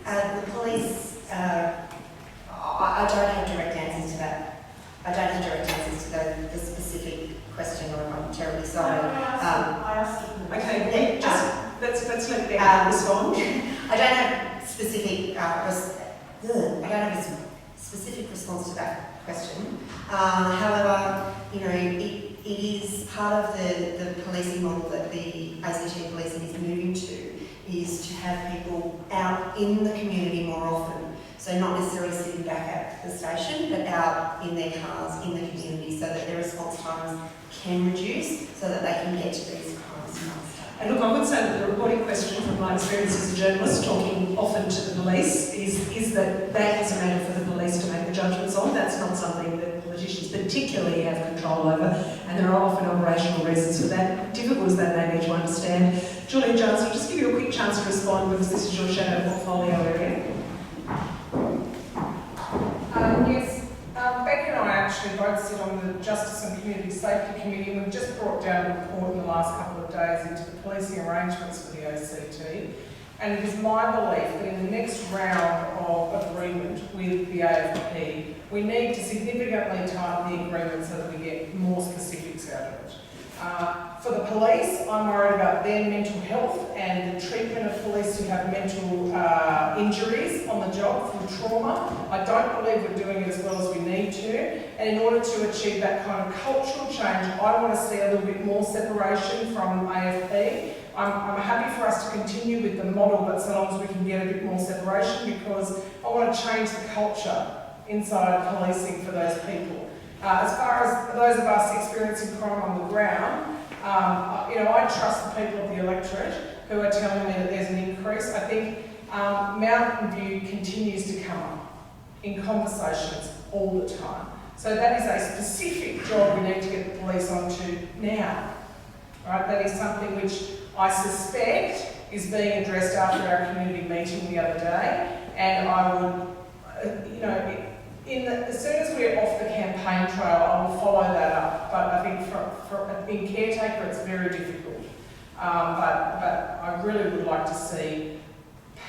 the police, I don't have direct answers to that. I don't have direct answers to the specific question, or I'm terribly sorry. I asked you. Okay, let's let Beck respond. I don't have specific. I don't have a specific response to that question. However, it is part of the policing model that the ACT policing is moving to, is to have people out in the community more often. So not necessarily sitting back at the station, but out in their cars in the community, so that their response times can reduce, so that they can get to these crimes faster. And look, I would say that the reporting question, from my experience as a journalist, talking often to the police, is that is a matter for the police to make the judgments on. That's not something that politicians particularly have control over, and there are often operational reasons for that, difficult as that may be to understand. Julia Jones, I'll just give you a quick chance to respond, because this is your shadow portfolio area. Yes, Beck and I actually both sit on the Justice and Community Safety Committee, and we've just brought down a report in the last couple of days into the policing arrangements for the ACT. And it is my belief that in the next round of agreement with the AFP, we need to significantly tighten the agreement so that we get more specifics out of it. For the police, I'm worried about their mental health and the treatment of police who have mental injuries on the job from trauma. I don't believe we're doing it as well as we need to. And in order to achieve that kind of cultural change, I want to see a little bit more separation from AFP. I'm happy for us to continue with the model, but so long as we can get a bit more separation, because I want to change the culture inside policing for those people. As far as those of us experiencing crime on the ground, I trust the people of the electorate who are telling me that there's an increase. I think Mountain View continues to come up in conversations all the time. So that is a specific job we need to get the police onto now. Right? That is something which I suspect is being addressed after our community meeting the other day, and I would, as soon as we're off the campaign trail, I will follow that up. But I think in caretaker, it's very difficult. But I really would like to see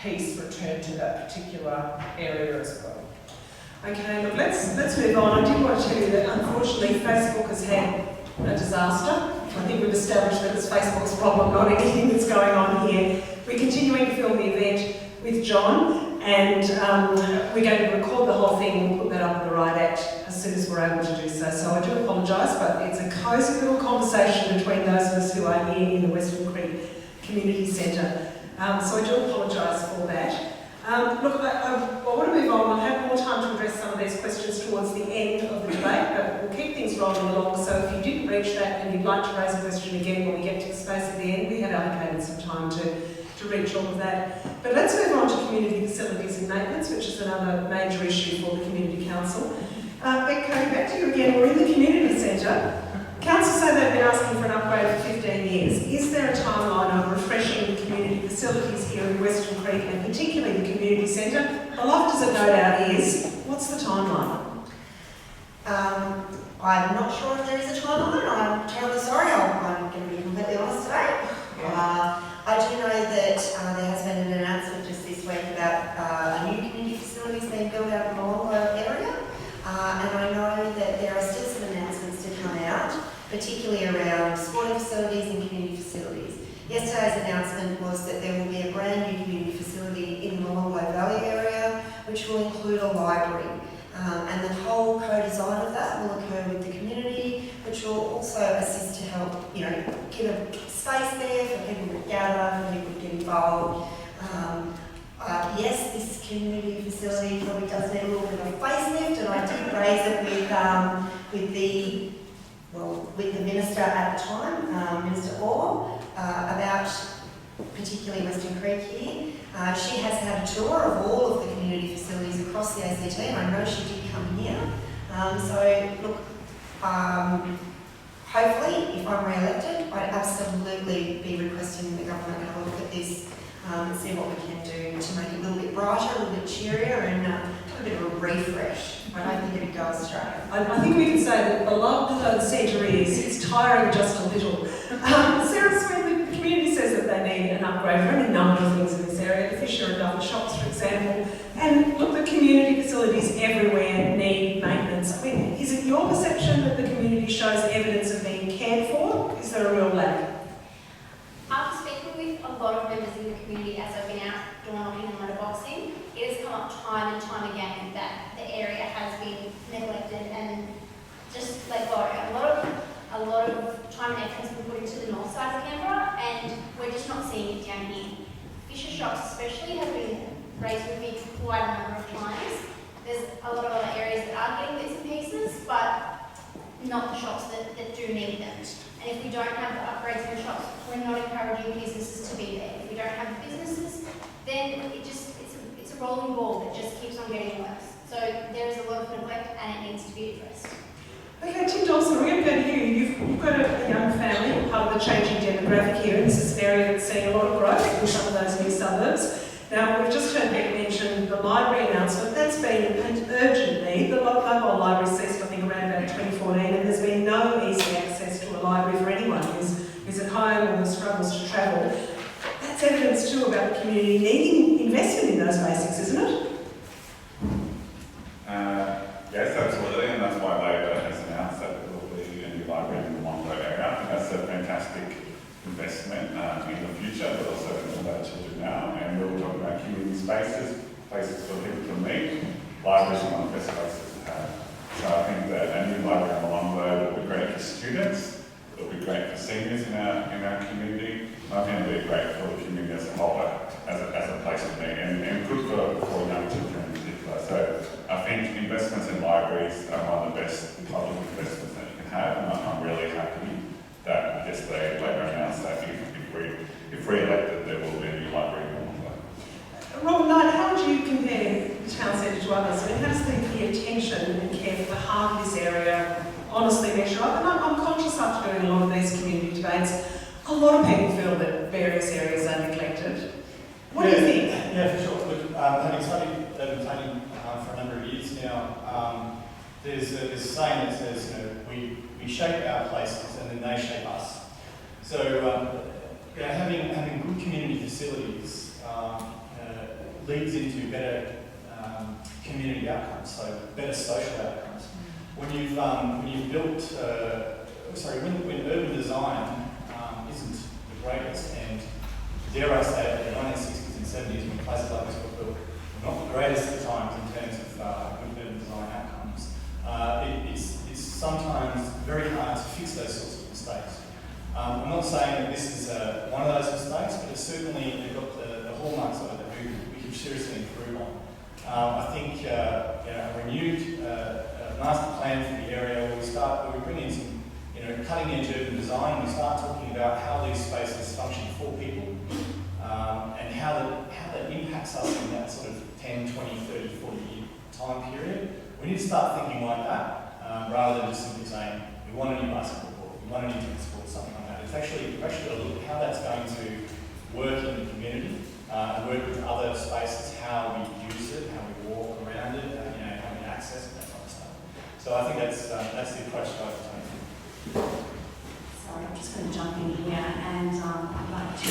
peace return to that particular area as well. Okay, look, let's move on. I did want to tell you that unfortunately Facebook has had a disaster. I think we've established that it's Facebook's problem, not anything that's going on here. We're continuing to film the event with John, and we're going to record the whole thing. We'll put that up in the Right Act as soon as we're able to do so. So I do apologise, but it's a cosy little conversation between those of us who are here in the Weston Creek Community Centre. So I do apologise for that. Look, I want to move on. I'll have more time to address some of these questions towards the end of the debate, but we'll keep things rolling along. So if you didn't reach that and you'd like to raise a question again when we get to the space at the end, we have allocated some time to reach all of that. But let's move on to community facilities and maintenance, which is another major issue for the Community Council. Beck, coming back to you again, we're in the community centre. Council say they've been asking for an upgrade for 15 years. Is there a timeline on refreshing the community facilities here in Weston Creek, and particularly the community centre? Beloved as it no doubt is, what's the timeline? I'm not sure if there is a timeline. I'm terribly sorry. I'm going to be completely honest today. I do know that there has been an announcement just this week about a new community facilities being built out in the Molonglo area. And I know that there are still some announcements to come out, particularly around sporting facilities and community facilities. Yesterday's announcement was that there will be a brand new community facility in the Molonglo Valley area, which will include a library. And the whole co-design of that will occur with the community, which will also assist to help, give a space there for people to gather, for people to get involved. Yes, this community facility probably does need a little bit of a facelift, and I did raise it with the minister at the time, Minister Orr, about particularly Weston Creek here. She has had a tour of all of the community facilities across the ACT, and I know she did come here. Hopefully, if I'm re-elected, I'd absolutely be requesting the government have a look at this and see what we can do to make it a little bit brighter, a little bit cheerier, and a bit of a refresh. I don't think it'd go astray. I think we can say that beloved though the centre is, it's tiring just a little. Sarah Swindley, the community says that they need an upgrade for any number of things in this area, the Fisher and Duffin shops, for example. And look, the community facilities everywhere need maintenance. I mean, is it your perception that the community shows evidence of being cared for? Is there a real lack? After speaking with a lot of members in the community as I've been out door knocking and letterboxing, it has come up time and time again that the area has been neglected and just let go. A lot of time and effort has been put into the north side of Canberra, and we're just not seeing it down here. Fisher shops especially have been raised with me quite a number of times. There's a lot of other areas that are getting bits and pieces, but not the shops that do need them. And if we don't have the upgrades in the shops, we're not encouraging businesses to be there. If we don't have the businesses, then it's a rolling ball that just keeps on getting worse. So there is a lot of neglect and it needs to be addressed. Okay, Tim Dawson, we're going to go to you. You've got a young family, part of the changing demographic here, and this is an area that's seeing a lot of growth in some of those new suburbs. Now, we've just heard Beck mention the library announcement. That's been an urgent need. The mobile library ceased, I think, around about 2014, and there's been no easy access to a library for anyone who's at home or who struggles to travel. That's evidence, too, about the community needing investment in those basics, isn't it? Yes, absolutely, and that's why Labor has announced that there will be a new library in the Molonglo area. I think that's a fantastic investment in the future, but also in all that children now. And we'll talk about community spaces, places for people to meet. Libraries are one of the best places to have. So I think that a new library in Molonglo will be great for students, it will be great for seniors in our community, and I think it will be great for the community as a whole, as a place to meet, and good for young children in particular. So I think investments in libraries are one of the best public investments that you can have, and I'm really happy that yesterday Labor announced that if we're elected, there will be a new library in Molonglo. Robin Knight, how would you compare the town centre to others? I mean, how does the attention and care for the heart of this area honestly measure up? And I'm conscious after doing a lot of these community debates, a lot of people feel that various areas are neglected. What do you think? Yeah, for sure. Look, having studied urban planning for a number of years now, there's a saying that says, we shape our places and then they shape us. So having good community facilities leads into better community outcomes, so better social outcomes. When you've built, when urban design isn't the greatest, and dare I say it, in the 1960s and 70s when places like this were built, were not the greatest at times in terms of good urban design outcomes, it's sometimes very hard to fix those sorts of mistakes. I'm not saying that this is one of those mistakes, but it's certainly they've got the hallmarks of it that we can seriously improve on. I think a renewed master plan for the area where we bring in some cutting edge urban design, we start talking about how these spaces function for people and how that impacts us in that sort of 10, 20, 30, 40 year time period. We need to start thinking like that rather than just simply saying we want a new basketball court, we want a new tennis court, something like that. It's actually, we've actually got to look at how that's going to work in the community and work with other spaces, how we use it, how we walk around it, how we access it, that kind of stuff. So I think that's the approach that I've taken. Sorry, I'm just going to jump in here and I'd like to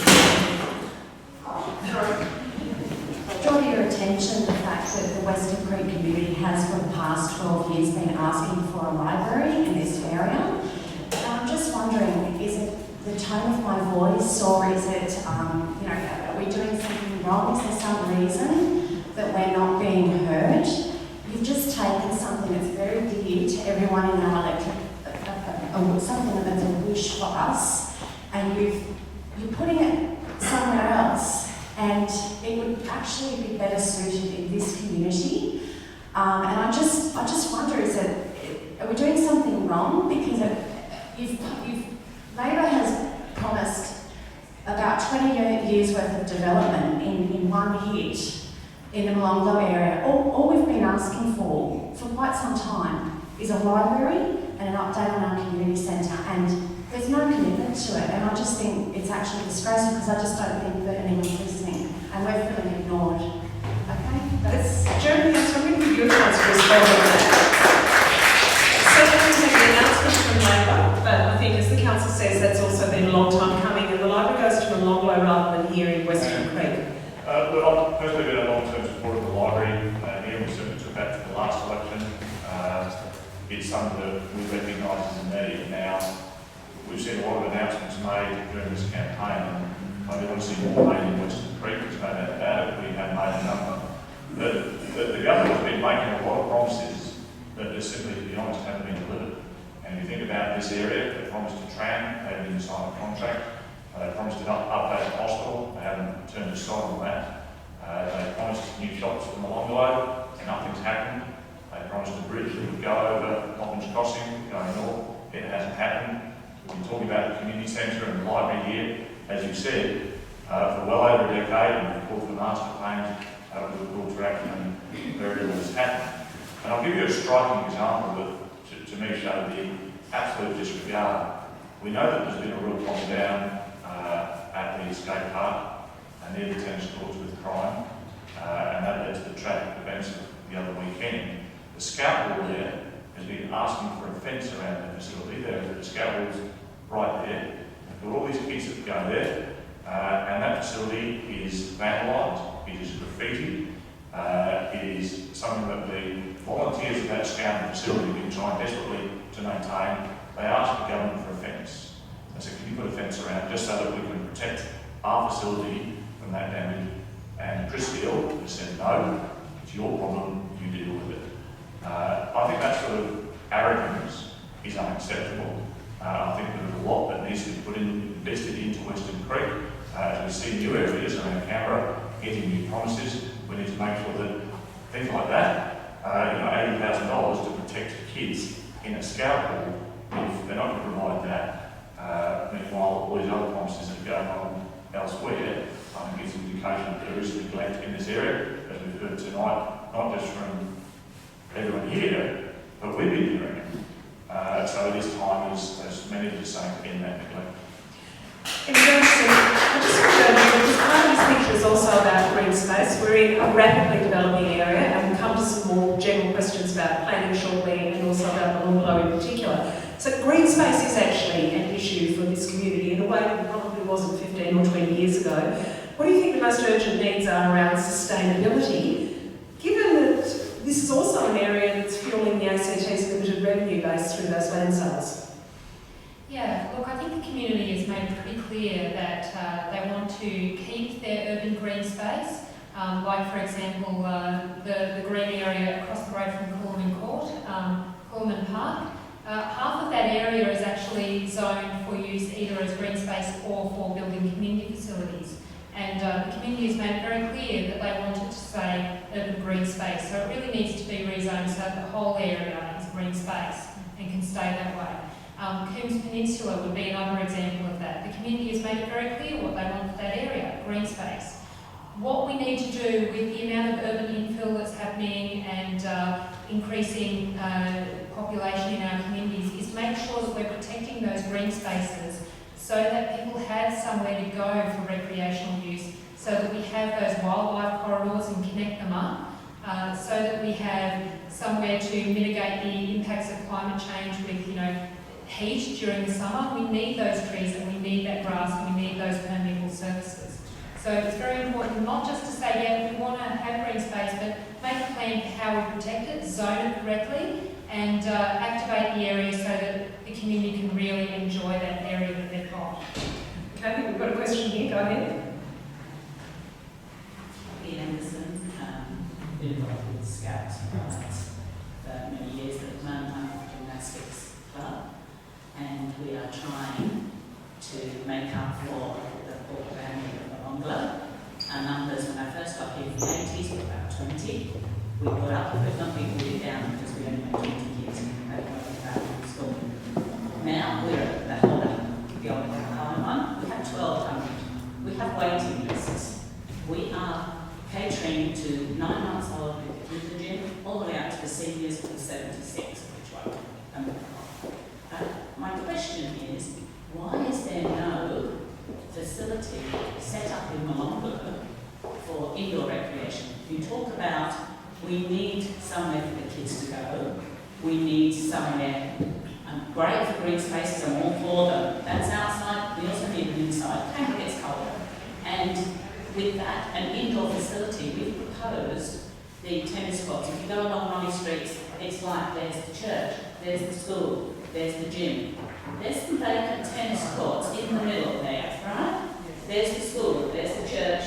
draw to your attention the fact that the Weston Creek community has for the past 12 years been asking for a library in this area. And I'm just wondering, is it the tone of my voice, or is it, are we doing something wrong? Is there some reason that we're not being heard? You've just taken something that's very dear to everyone in our electorate, something that's a wish for us, and you're putting it somewhere else, and it would actually be better suited in this community. And I just wonder, are we doing something wrong? Because Labor has promised about 20 years worth of development in one hit in the Molonglo area. All we've been asking for quite some time is a library and an update on our community centre, and there's no commitment to it, and I just think it's actually disgraceful because I just don't think that anyone's listening and we're feeling ignored. Okay? Jeremy, I'm going to give you a chance to respond on that. Certainly there's an announcement from Labor, but I think as the council says, that's also been a long time coming, and the library goes to Molonglo rather than here in Western Creek. I've personally been a long-term supporter of the library here. We certainly took that to the last election. It's something that we recognise as a need now. We've seen a lot of announcements made during this campaign, and I do want to see more made in Western Creek. There's no doubt about it. We have made a number. The government has been making a lot of promises that just simply, to be honest, haven't been delivered. And if you think about this area, they promised a tram, they didn't sign a contract. They promised an update the hospital, they haven't turned a sod on that. They promised new shops for Molonglo, and nothing's happened. They promised a bridge that would go over Coppins Crossing, going north. It hasn't happened. We've been talking about the community centre and the library here, as you said, for well over a decade, and we've called for master plans, we've called for action, and very little has happened. And I'll give you a striking example that, to me, showed the absolute disregard. We know that there's been a real problem down at the skate park and near the tennis courts with crime, and that led to the tragic events of the other weekend. The scout wall there has been asking for a fence around the facility. There are the scout walls right there. There are all these kids that go there, and that facility is vandalised, it is graffiti, it is something that the volunteers of that scouting facility have been trying desperately to maintain. They asked the government for a fence. They said, can you put a fence around just so that we can protect our facility from that damage? And Chris Steele has said, no, it's your problem, you deal with it. I think that sort of arrogance is unacceptable. I think there's a lot that needs to be invested into Western Creek. As we see new areas around Canberra getting new promises, we need to make sure that things like that, $80,000 to protect kids in a scout hall, if they're not going to provide that, meanwhile all these other promises that are going on elsewhere, I think it's an indication that there is neglect in this area, as we've heard tonight, not just from everyone here, but we've been hearing it. So it is time, as many of the saying, to end that neglect. And Johnson, I just want to know, because part of this picture is also about green space. We're in a rapidly developing area, and we'll come to some more general questions about planning shortly, and also about Molonglo in particular. So green space is actually an issue for this community in a way that it probably wasn't 15 or 20 years ago. What do you think the most urgent needs are around sustainability, given that this is also an area that's fueling the ACT's limited revenue base through those land sales. Yeah, look, I think the community has made it pretty clear that they want to keep their urban green space. Like, for example, the green area across the road from Coolman Court, Coolman Park. Half of that area is actually zoned for use either as green space or for building community facilities. And the community has made it very clear that they want it to stay urban green space. So it really needs to be rezoned so that the whole area is green space and can stay that way. Coombs Peninsula would be another example of that. The community has made it very clear what they want for that area, green space. What we need to do with the amount of urban infill that's happening and increasing population in our communities is make sure that we're protecting those green spaces so that people have somewhere to go for recreational use, so that we have those wildlife corridors and connect them up, so that we have somewhere to mitigate the impacts of climate change with, heat during the summer. We need those trees and we need that grass and we need those permeable surfaces. So it's very important not just to say, yeah, we want to have green space, but make a plan for how we protect it, zone it correctly, and activate the area so that the community can really enjoy that area that they've got. Okay, I think we've got a question here. Go ahead. Ian Anderson, been involved with Scouts and Guides for many years at the moment. I'm a gymnastics club, and we are trying to make up for the poor family of the Bungalow. Our numbers when I first got here in the 80s were about 20. We got up equipment, we put it down because we only had 20 kids and they weren't about in school. Now we're at the older one. We have 1,200. We have waiting lists. We are catering to 9 months old with the gym, all the way up to the seniors of the 76, which one. My question is, why is there no facility set up in Molonglo for indoor recreation? You talk about we need somewhere for the kids to go, we need somewhere great for green spaces, I'm all for them. That's outside, we also need them inside. Canberra gets colder. And with that, an indoor facility, we've proposed the tennis courts. If you go along Ronnie Street, it's like there's the church, there's the school, there's the gym. There's some vacant tennis courts in the middle there, right? There's the school, there's the church,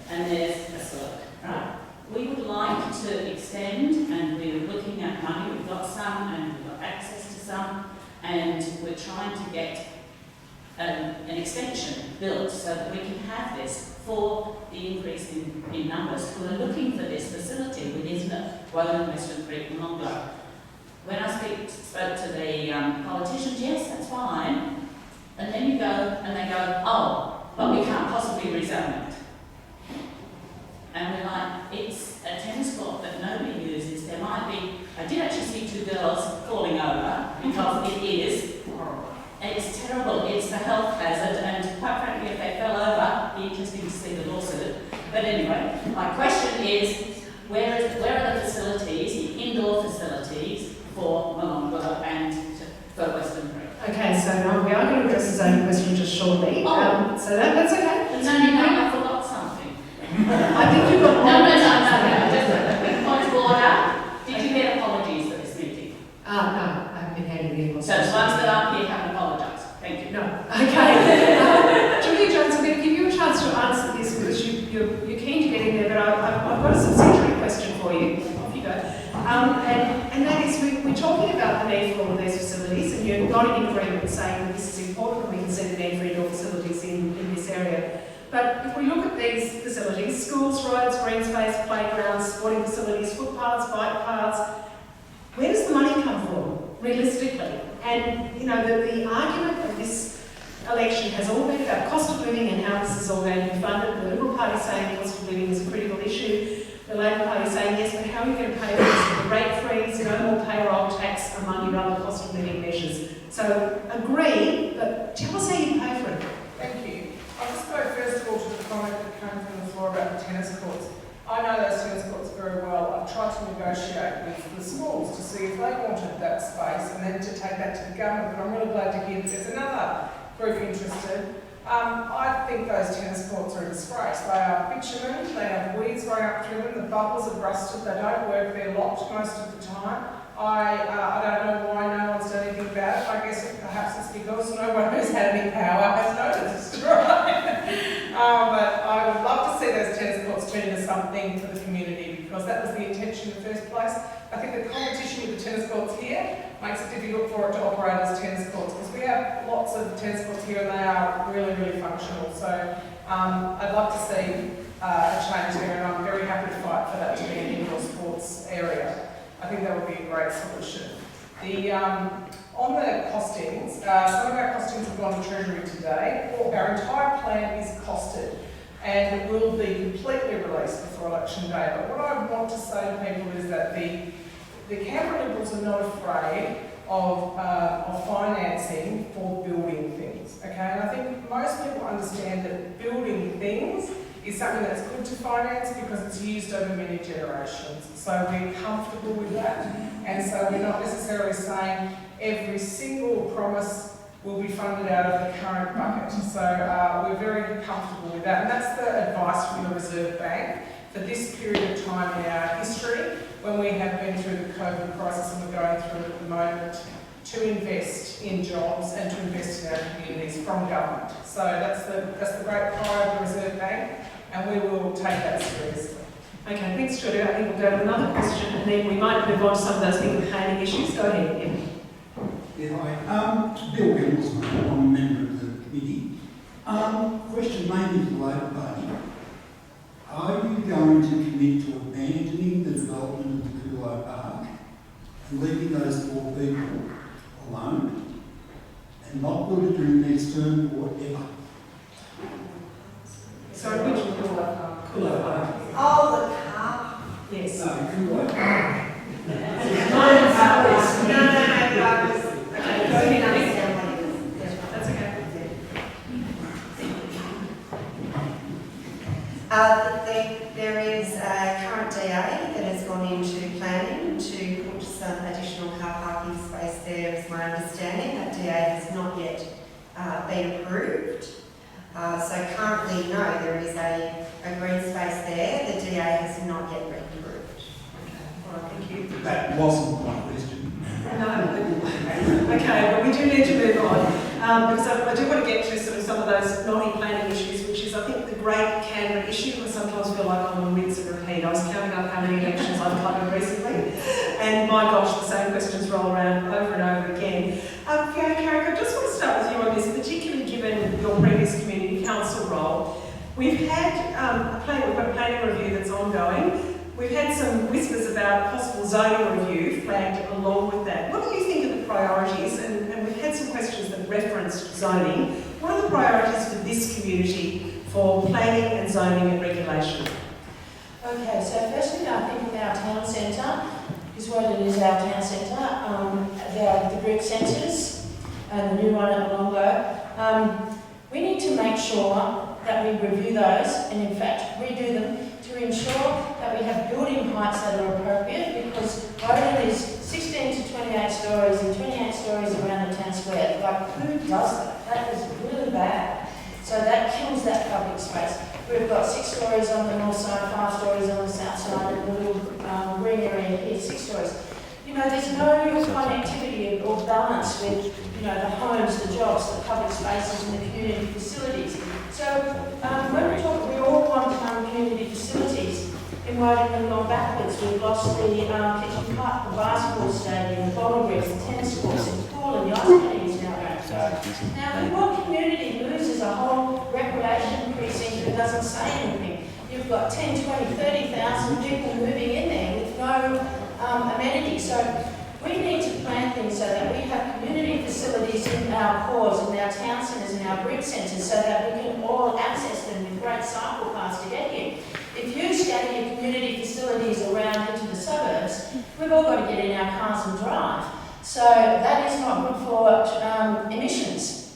and there's a slope, right? We would like to extend, and we're looking at money. We've got some, and we've got access to some, and we're trying to get an extension built so that we can have this for the increase in numbers who are looking for this facility within the Wellington, Western Creek and Longlow. When I spoke to the politicians, yes, that's fine. And then you go, and they go, oh, but we can't possibly rezone it. And we're like, it's a tennis court that nobody uses. There might be, I did actually see 2 girls falling over because it is horrible. It's terrible, it's a health hazard, and quite frankly, if they fell over, it'd be interesting to see the lawsuit. But anyway, my question is, where are the facilities, the indoor facilities, for Molonglo and for Western Creek? Okay, so now we are going to address the zoning question just shortly. Oh. So that's okay. No, I forgot something. I think you've got No. Just a quick point of order. Did you get apologies for this meeting? No, I haven't been handed any. So the ones that aren't here haven't apologised. Thank you. No. Okay. Julia Jones, I'm going to give you a chance to answer this because you're keen to get in there, but I've got a subsidiary question for you. Off you go. And that is, we're talking about the need for all of these facilities, and you're not in agreement saying that this is important and we can see the need for indoor facilities in this area. But if we look at these facilities, schools, roads, green space, playgrounds, sporting facilities, footpaths, bike paths, where does the money come from, realistically? And, the argument of this election has all been about cost of living and how this is all going to be funded. The Liberal Party saying cost of living is a critical issue. The Labor Party saying, yes, but how are you going to pay for this? The rate freeze, no more payroll tax among your other cost of living measures. So agree, but tell us how you pay for it. Thank you. I'll just go first of all to the comment that came from the floor about the tennis courts. I know those tennis courts very well. I've tried to negotiate with the schools to see if they wanted that space and then to take that to the government. But I'm really glad to hear that there's another group interested. I think those tennis courts are a disgrace. They are bitumen, they have weeds growing up through them, the bubbles are rusted, they don't work, they're locked most of the time. I don't know why no one's done anything about it. I guess perhaps it's because no one who's had any power has noticed, right? But I would love to see those tennis courts turn into something for the community, because that was the intention in the first place. I think the competition with the tennis courts here makes it difficult for it to operate as tennis courts, because we have lots of tennis courts here and they are really, really functional. So I'd love to see a change there, and I'm very happy to fight for that to be an indoor sports area. I think that would be a great solution. On the costings, some of our costings have gone to Treasury today. Our entire plan is costed and will be completely released before election day. But what I want to say to people is that the Canberra Liberals are not afraid of financing for building things, okay? And I think most people understand that building things is something that's good to finance because it's used over many generations. So we're comfortable with that, and so we're not necessarily saying every single promise will be funded out of the current bucket. So we're very comfortable with that, and that's the advice from the Reserve Bank for this period of time in our history when we have been through the COVID crisis and we're going through it at the moment, to invest in jobs and to invest in our communities from government. So that's the great power of the Reserve Bank, and we will take that seriously. Okay, thanks, Julia. I think we'll go to another question, and then we might move on to some of those big planning issues. Go ahead, Em. Yeah, hi. Bill Gills, I'm a member of the committee. Question mainly to the Labor Party. Are you going to commit to abandoning the development of the Coolio Park and leaving those poor people alone and not build it during next term or ever? Sorry, which Coolio Park? Oh, the car. Yes. No, Coolio Park. That's okay. There is a current DA that has gone into planning to put some additional car parking space there, is my understanding. That DA has not yet been approved. So currently, no, there is a green space there. The DA has not yet been approved. All right, thank you. That wasn't my question. No. Okay, but we do need to move on because I do want to get to sort of some of those knotty planning issues, which is, I think, the great Canberra issue. I sometimes feel like I'm on rinse and repeat. I was counting up how many elections I've covered recently, and my gosh, the same questions roll around over and over again. Fiona Carrick, I just want to start with you on this, particularly given your previous community council role. We've had we've got a planning review that's ongoing. We've had some whispers about possible zoning review flagged along with that. What do you think are the priorities? And we've had some questions that referenced zoning. What are the priorities for this community for planning and zoning and regulation? Okay, so firstly, I think of our town centre, is what it is, our town centre, the group centres, and the new one at Molongo. We need to make sure that we review those and in fact redo them to ensure that we have building heights that are appropriate, because Bowden is 16 to 28 stories and 28 stories around the town square. Like, who does that? That is really bad. So that kills that public space. We've got 6 stories on the north side, 5 stories on the south side, and a little green area here, 6 stories. You know, there's no connectivity or balance with, you know, the homes, the jobs, the public spaces and the community facilities. So when we talk, we all want community facilities. In Woden, we've gone backwards. We've lost the kitchen park, the basketball stadium, the bowling greens, the tennis courts, the pool, and the ice skating is now going. Now, if one community loses a whole recreation precinct that doesn't say anything, you've got 10, 20, 30,000 people moving in there with no amenities. So we need to plan things so that we have community facilities in our cores, in our town centres, in our group centres, so that we can all access them with great cycle paths to get here. If you scatter your community facilities around into the suburbs, we've all got to get in our cars and drive. So that is not good for emissions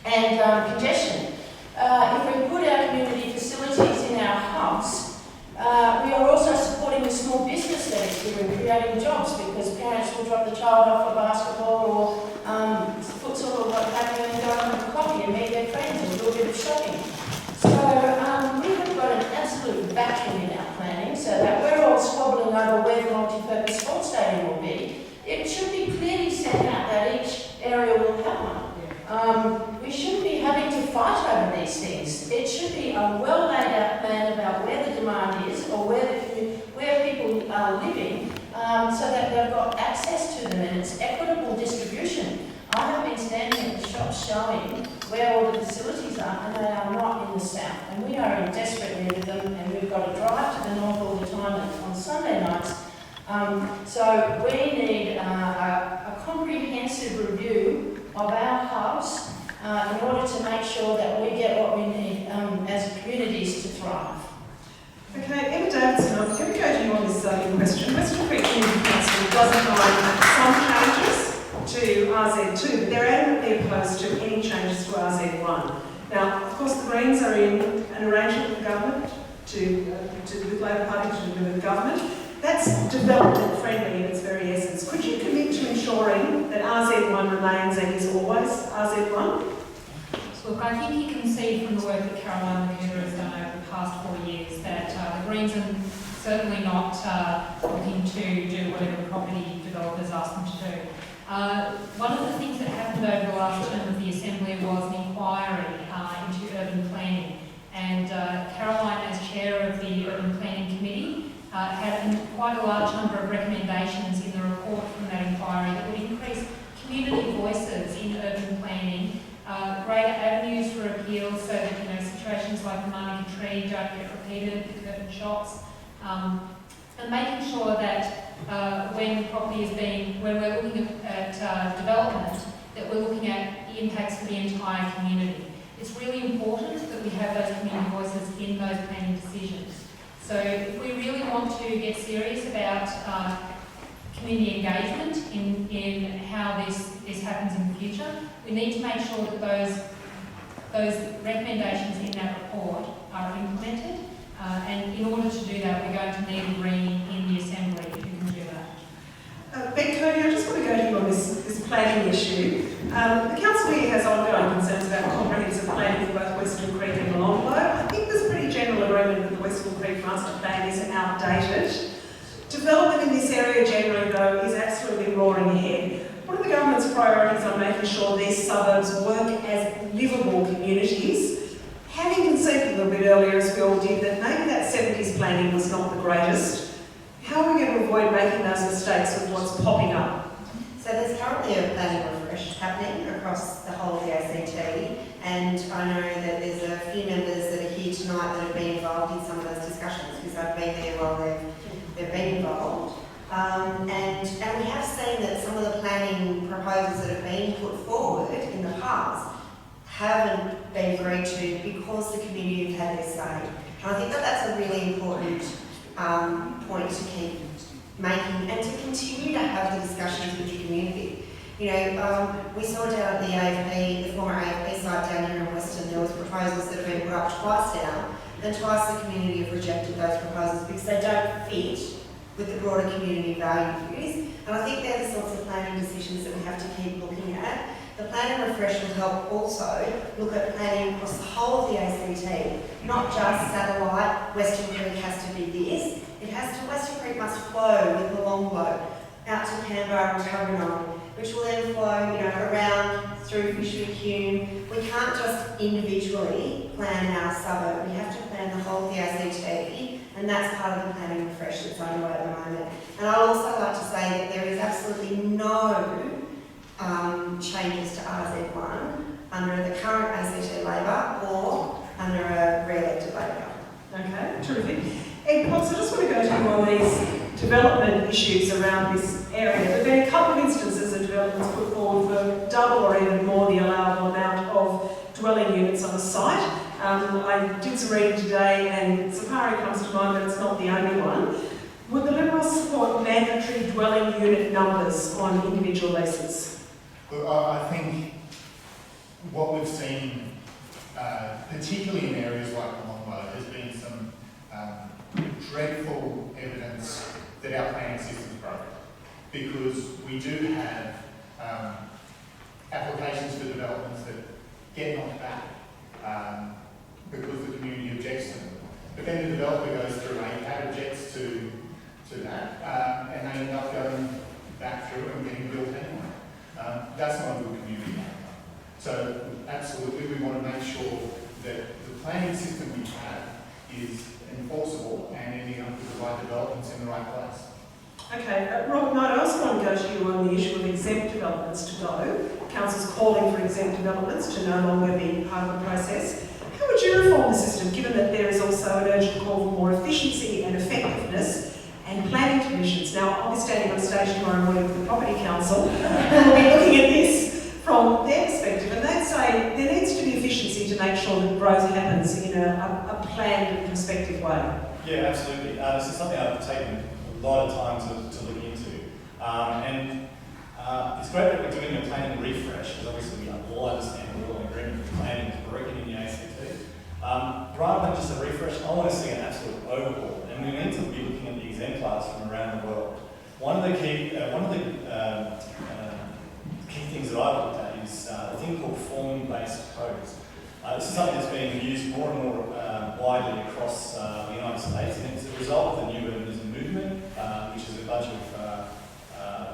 and congestion. If we put our community facilities in our hubs, we are also supporting the small business that it's doing, creating jobs, because parents will drop the child off for basketball or futsal or what have you and go and have a coffee and meet their friends or little bit of shopping. So we have got an absolute vacuum in our planning, so that we're all squabbling over where the multi-purpose sports stadium will be. It should be clearly set out that each area will have one. We shouldn't be having to fight over these things. It should be a well laid out plan about where the demand is or where people are living, so that they've got access to them and it's equitable distribution. I have been standing at the shops showing where all the facilities are, and they are not in the south. And we are in desperate need of them, and we've got to drive to the north all the time on Sunday nights. So we need a comprehensive review of our hubs in order to make sure that we get what we need as communities to thrive. Okay, Emma Davidson, I'm going to go to you on this question. Western Creek Community Council doesn't mind some changes to RZ2, but they're adamantly opposed to any changes to RZ1. Now, of course, the Greens are in an arrangement with the government, with Labor Party to do with the government. That's development friendly in its very essence. Could you commit to ensuring that RZ1 remains and is always RZ1? Look, I think you can see from the work that Caroline McKenna has done over the past 4 years that the Greens are certainly not looking to do whatever property developers ask them to do. One of the things that happened over the last term of the Assembly was an inquiry into urban planning, and Caroline, as chair of the Urban Planning Committee, had quite a large number of recommendations in the report from that inquiry that would increase community voices in urban planning, greater avenues for appeal so that situations like the Manuka Tree don't get repeated, the curtain shots, and making sure that when we're looking at development, that we're looking at the impacts for the entire community. It's really important that we have those community voices in those planning decisions. So if we really want to get serious about community engagement in how this happens in the future, we need to make sure that those recommendations in that report are implemented. And in order to do that, we're going to need a Green in the Assembly who can do that. Ben Cody, I just want to go to you on this planning issue. The Council here has ongoing concerns about comprehensive planning for both Western Creek and Longbow. I think there's pretty general agreement that the Western Creek Master Plan is outdated. Development in this area generally, though, is absolutely roaring ahead. What are the government's priorities on making sure these suburbs work as livable communities? Having conceived a little bit earlier, as we all did, that maybe that 70s planning was not the greatest, how are we going to avoid making those mistakes with what's popping up? So there's currently a planning refresh happening across the whole of the ACT, and I know that there's a few members that are here tonight that have been involved in some of those discussions because I've been there while they've been involved. And we have seen that some of the planning proposals that have been put forward in the past haven't been agreed to because the community have had their say. And I think that that's a really important point to keep making and to continue to have the discussions with the community. We saw down at the AFP, the former AFP site down here in Weston, there was proposals that have been put up twice down, and twice the community have rejected those proposals because they don't fit with the broader community values. And I think they're the sorts of planning decisions that we have to keep looking at. The planning refresh will help also look at planning across the whole of the ACT, not just satellite, Western Creek has to be this. Western Creek must flow with the Longbow out to Canberra and Tuggeranong, which will then flow, around through Fishery Hume. We can't just individually plan our suburb. We have to plan the whole of the ACT, and that's part of the planning refresh that's underway at the moment. And I'd also like to say that there is absolutely no changes to RZ1 under the current ACT Labor or under a re-elected Labor government. Okay, terrific. Ed Potts, I just want to go to you on these development issues around this area. There have been a couple of instances of developments put forward for double or even more the allowable amount of dwelling units on a site. I did some reading today and Safari comes to mind, but it's not the only one. Would the Liberals support mandatory dwelling unit numbers on individual leases? Well, I think what we've seen, particularly in areas like Longbow, has been some dreadful evidence that our planning system is broken, because we do have applications for developments that get knocked back because the community objects to them. But then the developer goes through ACAD, objects to that, and they end up going back through and getting built anyway. That's not a good community outcome. So absolutely we want to make sure that the planning system we have is enforceable and ending up with the right developments in the right place. Okay, Robert Knight, I also want to go to you on the issue of exempt developments to go. Council's calling for exempt developments to no longer be part of the process. How would you reform the system, given that there is also an urgent call for more efficiency and effectiveness and planning commissions? Now, I'll be standing on stage tomorrow morning with the Property Council, and we'll be looking at this from their perspective, and they'd say there needs to be efficiency to make sure that growth happens in a planned and prospective way. Yeah, absolutely. This is something I've taken a lot of time to look into. It's great that we're doing a planning refresh, because obviously we all understand, we're all in agreement with planning is broken in the ACT. Rather than just a refresh, I want to see an absolute overhaul, and we need to be looking at the exemplars from around the world. One of the key things that I've looked at is a thing called form-based codes. This is something that's being used more and more widely across the United States, and it's a result of the new urbanism movement, which is a bunch of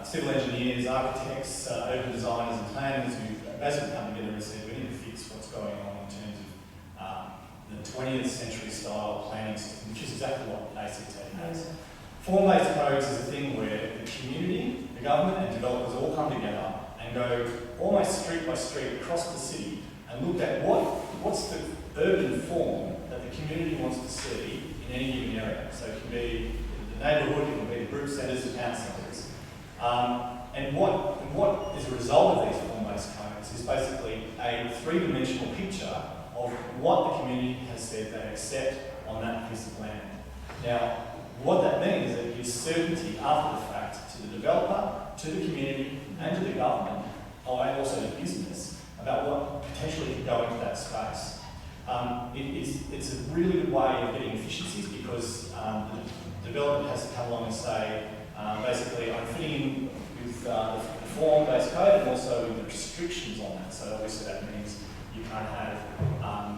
civil engineers, architects, urban designers and planners who basically come together and said we need to fix what's going on in terms of the 20th century style planning system, which is exactly what ACT has. Form-based codes is a thing where the community, the government and developers all come together and go almost street by street across the city and look at what's the urban form that the community wants to see in any given area. So it can be the neighbourhood, it can be the group centres, the town centres. And what is a result of these form-based codes is basically a three-dimensional picture of what the community has said they accept on that piece of land. Now, what that means is that it gives certainty after the fact to the developer, to the community, and to the government, and also to business, about what potentially could go into that space. It's a really good way of getting efficiencies because the development has to come along and say, basically, I'm fitting in with the form-based code and also with the restrictions on that. So obviously that means you can't have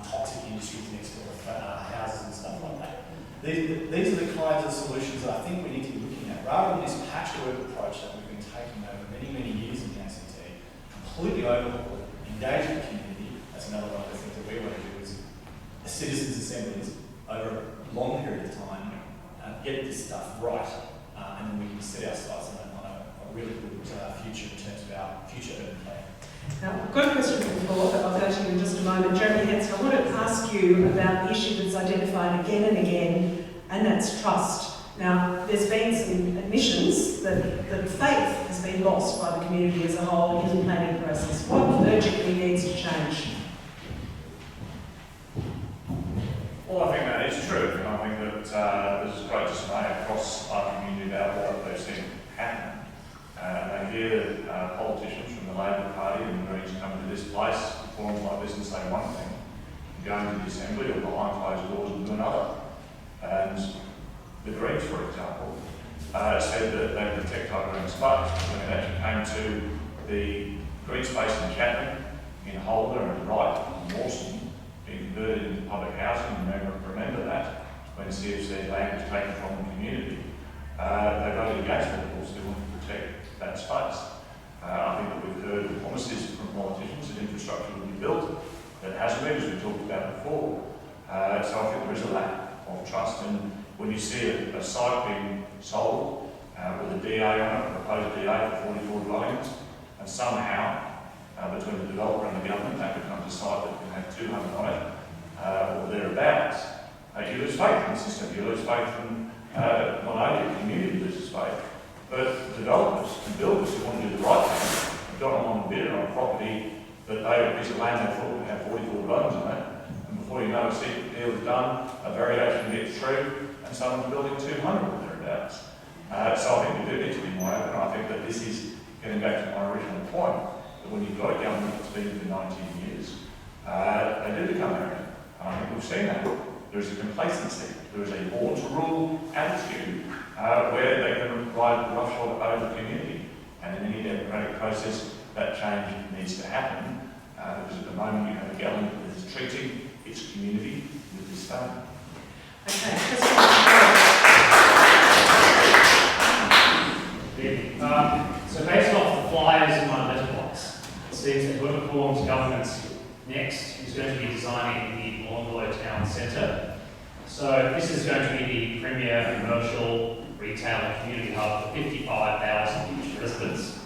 toxic industries next door, houses and stuff like that. These are the kinds of solutions that I think we need to be looking at, rather than this patchwork approach that we've been taking over many, many years in the ACT. Completely overhaul, engage the community. That's another one of the things that we want to do is citizens' assemblies over a long period of time, get this stuff right, and then we can set our sights on a really good future in terms of our future urban planning. Now, I've got a question from the floor, but I'll go to you in just a moment. Jeremy Hanson, I want to ask you about the issue that's identified again and again, and that's trust. Now, there's been some admissions that faith has been lost by the community as a whole in the planning process. What urgently needs to change? Well, I think that is true, and I think that there's great dismay across our community about what they've seen happen. They hear politicians from the Labor Party and the Greens come to this place, forums like this, and say one thing, and go into the Assembly or behind closed doors and do another. And the Greens, for example, said that they protect our green space. When it actually came to the green space in Chapman, in Holder and Wright, in Weston, being converted into public housing, remember that, when CFC land was taken from the community, they voted against it because they wanted to protect that space. I think that we've heard promises from politicians that infrastructure will be built that hasn't been, as we talked about before. So I think there is a lack of trust, and when you see a site being sold with a DA on it, a proposed DA for 44 dwellings, and somehow between the developer and the government that becomes a site that can have 200 on it or thereabouts, you lose faith in the system. You lose faith in not only the community loses faith, but developers and builders who want to do the right thing have got on bid on a property that they have a piece of land they thought would have 44 dwellings on it, and before you know a secret deal is done, a variation gets through, and someone's building 200 or thereabouts. So I think we do need to be more open. I think that this is getting back to my original point, that when you've got a government that's been for 19 years, they do become arrogant. And I think we've seen that. There is a complacency. There is a born-to-rule attitude where they can ride roughshod over the community. And in any democratic process, that change needs to happen. Because at the moment you have a government that is treating its community with this fund. Okay, so based off the flyers in my letterbox, it seems that whoever forms government's next is going to be designing the Molonglo Town Centre. So this is going to be the premier commercial, retail and community hub for 55,000 residents.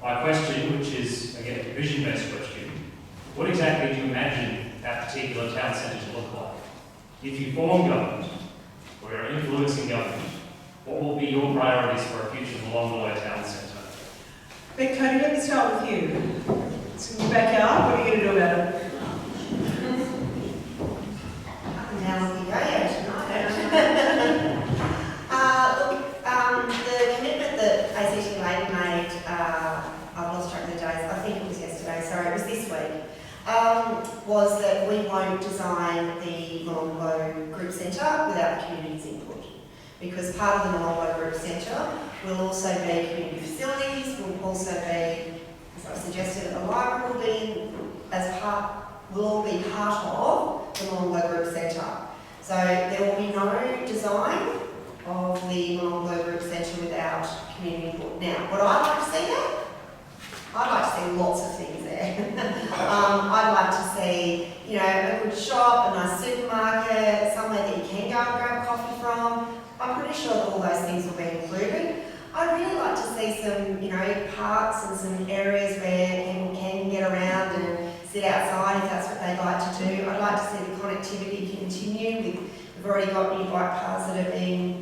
My question, which is again a vision-based question, what exactly do you imagine that particular town centre to look like? If you form government, or you're influencing government, what will be your priorities for a future Molonglo Town Centre? Ben Cody, let me start with you. It's in your backyard, what are you going to do about it? Now we go the commitment that ACT Lady made, I've lost track of the days, I think it was yesterday, sorry, it was this week, was that we won't design the Molonglo Group Centre without the community's input. Because part of the Molonglo Group Centre will also be community facilities, will also be, as I suggested, a library will all be part of the Molonglo Group Centre. So there will be no design of the Molonglo Group Centre without community input. Now, what I'd like to see there, I'd like to see lots of things there. I'd like to see, a good shop, a nice supermarket, somewhere that you can go and grab coffee from. I'm pretty sure that all those things will be included. I'd really like to see some, parks and some areas where people can get around and sit outside if that's what they'd like to do. I'd like to see the connectivity continue. We've already got new bike paths that are being,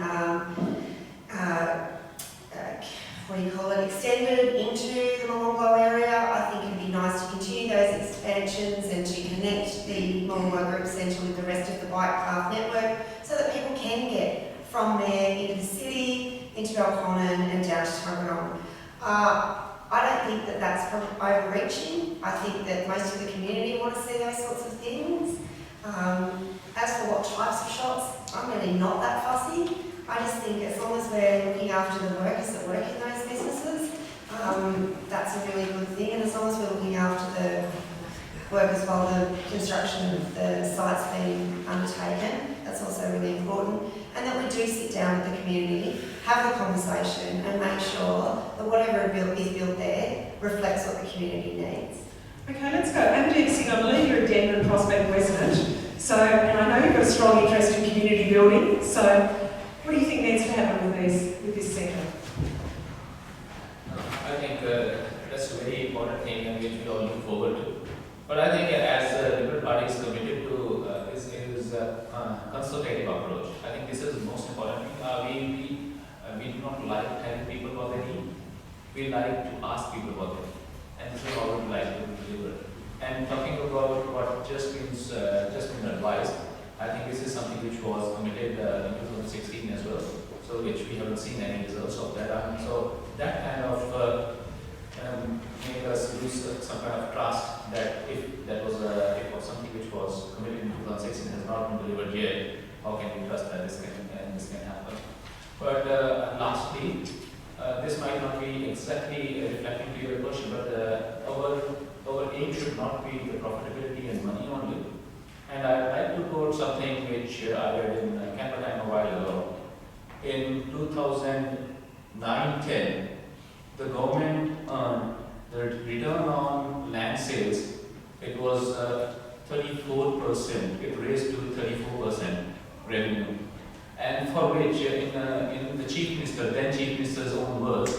extended into the Molonglo area. I think it'd be nice to continue those expansions and to connect the Molonglo Group Centre with the rest of the bike path network so that people can get from there into the city, into Belconnen and down to Tuggeranong. I don't think that that's overreaching. I think that most of the community want to see those sorts of things. As for what types of shops, I'm really not that fussy. I just think as long as we're looking after the workers that work in those businesses, that's a really good thing. And as long as we're looking after the workers while the construction of the site's being undertaken, that's also really important. And that we do sit down with the community, have the conversation and make sure that whatever is built there reflects what the community needs. Okay, let's go. Amadea Singh, I believe you're a Denver and Prospect resident. So, and I know you've got a strong interest in community building. So, what do you think needs to happen with this centre? I think that's a very important thing and which we all look forward to. But I think as the Liberal Party is committed to is a consultative approach. I think this is the most important thing. We do not like telling people what they need. We like to ask people what they need. And this is how we like to deliver. And talking about what just been advised, I think this is something which was committed in 2016 as well. So which we haven't seen any results of that. So that kind of made us lose some kind of trust that if that was something which was committed in 2016 has not been delivered yet, how can we trust that this can happen? But lastly, this might not be exactly reflecting to your question, but our aim should not be the profitability and money only. And I'd like to quote something which I read in Canberra a while ago. In 2009-10, the government earned the return on land sales. It was 34%. It raised to 34% revenue, and for which, in the Chief Minister, then Chief Minister's own words,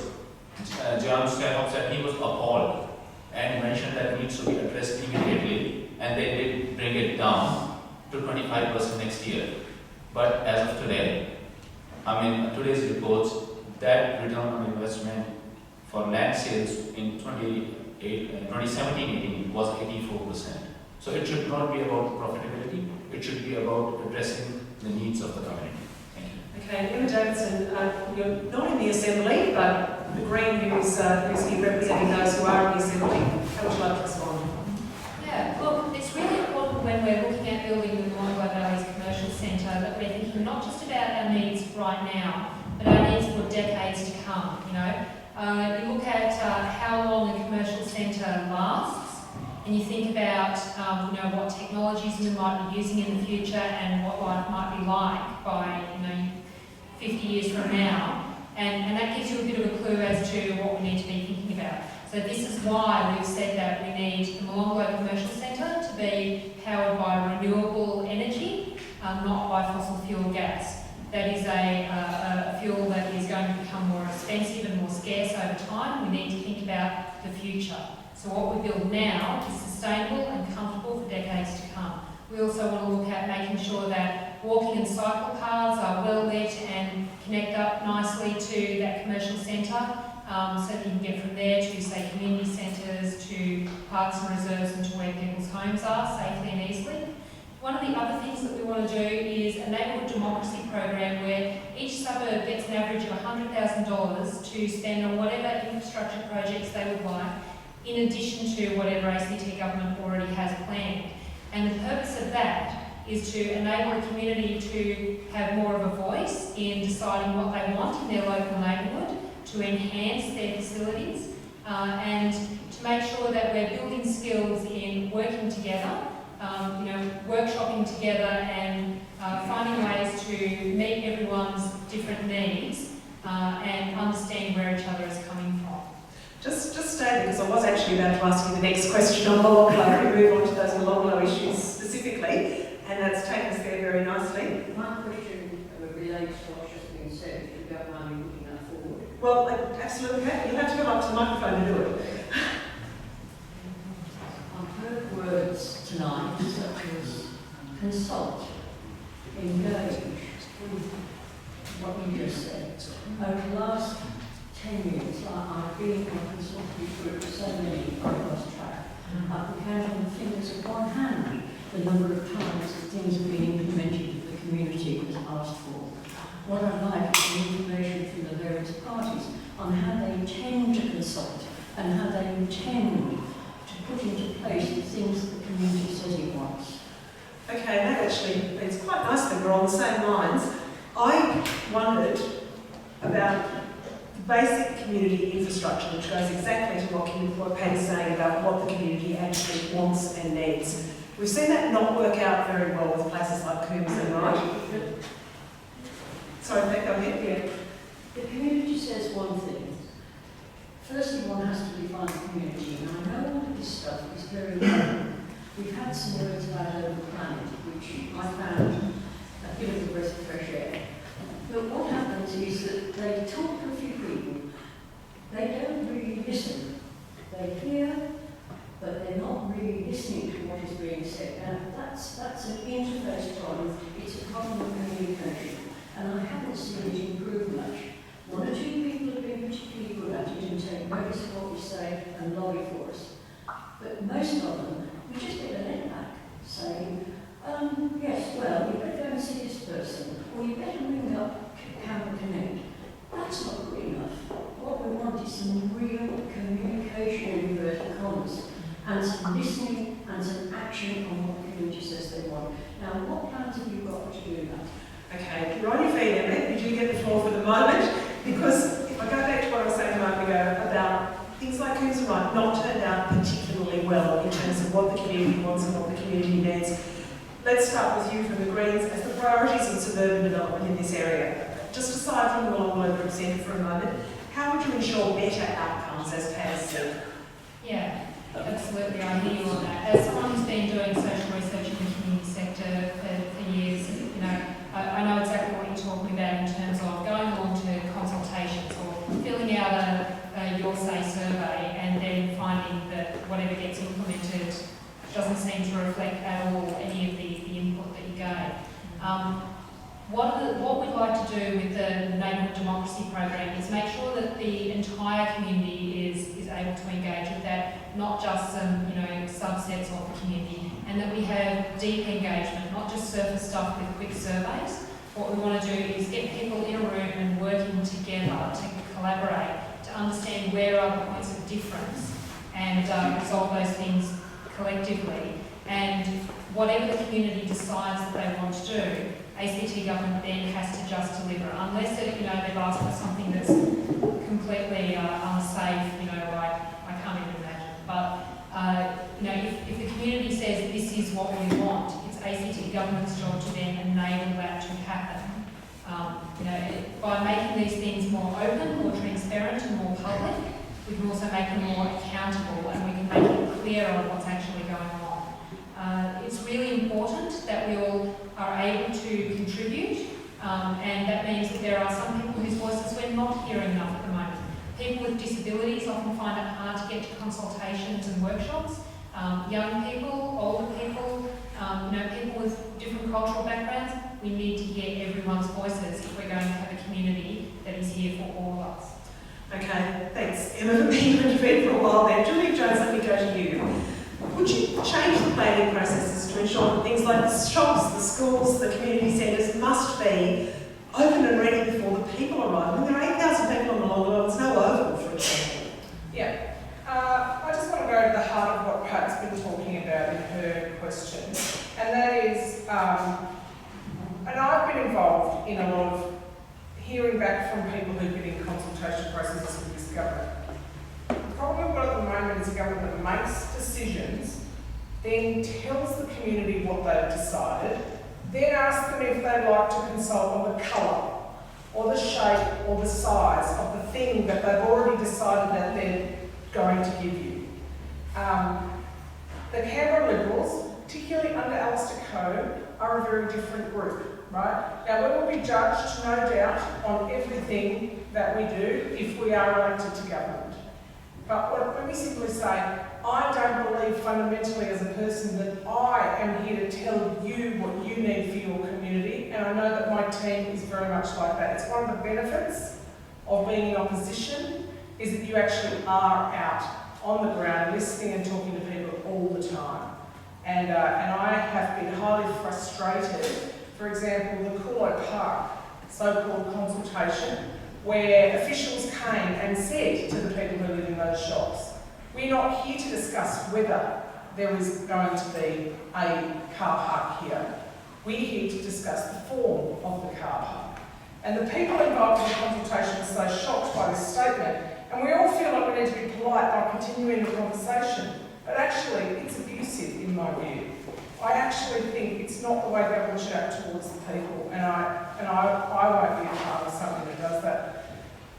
John Stanhope said he was appalled and mentioned that it needs to be addressed immediately, and they did bring it down to 25% next year. But as of today, today's reports, that return on investment for land sales in 2017-18 was 84%. So it should not be about profitability, it should be about addressing the needs of the community. Thank you. Okay, Emma Davidson, you're not in the Assembly, but the Green who's here representing those who are in the Assembly. How would you like to respond? Yeah, look, it's really important when we're looking at building the Molonglo Valley's commercial centre that we're thinking not just about our needs right now, but our needs for decades to come, You look at how long a commercial centre lasts, and you think about what technologies we might be using in the future and what life might be like by 50 years from now, and that gives you a bit of a clue as to what we need to be thinking about. So this is why we've said that we need the Molonglo Commercial Centre to be powered by renewable energy, not by fossil fuel gas. That is a fuel that is going to become more expensive and more scarce over time. We need to think about the future. So what we build now is sustainable and comfortable for decades to come. We also want to look at making sure that walking and cycle paths are well lit and connect up nicely to that commercial centre, so that you can get from there to, say, community centres, to parks and reserves, and to where people's homes are safely and easily. One of the other things that we want to do is a neighbourhood democracy program where each suburb gets an average of $100,000 to spend on whatever infrastructure projects they would like, in addition to whatever ACT government already has planned. And the purpose of that is to enable a community to have more of a voice in deciding what they want in their local neighbourhood, to enhance their facilities, and to make sure that we're building skills in working together, workshopping together, and finding ways to meet everyone's different needs and understand where each other is coming from. Just stay there, because I was actually about to ask you the next question on Molonglo. We move on to those Molonglo issues specifically, and that's taken us there very nicely. My question relates to what's just been said, if you don't mind me looking that forward. Well, absolutely. You'll have to come up to the microphone to do it. I've heard words tonight such as consult, engage, what you just said. Over the last 10 years, I've been on a consultative group for so many, I've lost track. I can count on the fingers of one hand the number of times that things have been implemented that the community has asked for. What I'd like is information from the various parties on how they intend to consult and how they intend to put into place the things that the community says it wants. Okay, that actually, it's quite nice that we're on the same lines. I wondered about basic community infrastructure, which goes exactly to what Pat is saying about what the community actually wants and needs. We've seen that not work out very well with places like Coombs, right? Sorry, Pat, go ahead. Yeah. The community says one thing. Firstly, one has to define the community, and I know all of this stuff is very important. We've had some words about urban planning, which I found a bit of a breath of fresh air. But what happens is that they talk to a few people, they don't really listen. They hear, but they're not really listening to what is being said. And that's an interface problem. It's a problem of communication. And I haven't seen it improve much. One or two people have been particularly good at it and take notice of what we say and lobby for us. But most of them, we just get a letter back saying, yes, well, you better go and see this person, or you better ring up Canberra Connect. That's not good enough. What we want is some real communication in inverted commas, and some listening and some action on what the community says they want. Now, what plans have you got to do that? Okay, you're on your feet, Emily. Did you get the floor for the moment? Because if I go back to what I was saying a moment ago about things like Coombs and Right not turned out particularly well in terms of what the community wants and what the community needs. Let's start with you from the Greens as the priorities of suburban development in this area. Just aside from the Molonglo Group Centre for a moment, how would you ensure better outcomes, as Pat has said? Yeah, absolutely. I hear you on that. As someone who's been doing social research in the community sector for years, I know exactly what you're talking about in terms of going along to consultations or filling out a Your Say survey and then finding that whatever gets implemented doesn't seem to reflect at all any of the input that you gave. What we'd like to do with the Neighbourhood Democracy Program is make sure that the entire community is able to engage with that, not just some subsets of the community, and that we have deep engagement, not just surface stuff with quick surveys. What we want to do is get people in a room and working together to collaborate, to understand where are the points of difference and resolve those things collectively. And whatever the community decides that they want to do, ACT government then has to just deliver, unless they've asked for something that's completely unsafe. I can't even imagine. But if the community says this is what we want, it's ACT government's job to then enable that to happen. By making these things more open, more transparent and more public, we can also make them more accountable and we can make it clearer what's actually going on. It's really important that we all are able to contribute, and that means that there are some people whose voices we're not hearing enough at the moment. People with disabilities often find it hard to get to consultations and workshops. Young people, older people, people with different cultural backgrounds, we need to hear everyone's voices if we're going to have a community that is here for all of us. Okay, thanks Emma for being interviewed for a while there. Julia Jones, let me go to you. Would you change the planning processes to ensure that things like the shops, the schools, the community centres must be open and ready before the people arrive? When there are 8,000 people on the long line, there's no oval, for example. Yeah. I just want to go to the heart of what Pat's been talking about in her question, and that is, and I've been involved in a lot of hearing back from people who've been in consultation processes with this government. The problem we've got at the moment is a government that makes decisions, then tells the community what they've decided, then asks them if they'd like to consult on the colour, or the shape, or the size of the thing that they've already decided that they're going to give you. The Canberra Liberals, particularly under Alistair Coe, are a very different group, right? Now we will be judged, no doubt, on everything that we do if we are elected to government. But let me simply say, I don't believe fundamentally as a person that I am here to tell you what you need for your community, and I know that my team is very much like that. It's one of the benefits of being in opposition is that you actually are out on the ground listening and talking to people all the time. And I have been highly frustrated, for example, the Coolio Park so-called consultation, where officials came and said to the people who live in those shops, we're not here to discuss whether there is going to be a car park here. We're here to discuss the form of the car park. And the people involved in the consultation were so shocked by this statement, and we all feel like we need to be polite by continuing the conversation, but actually it's abusive in my view. I actually think it's not the way government should act towards the people, and I won't be a part of something that does that.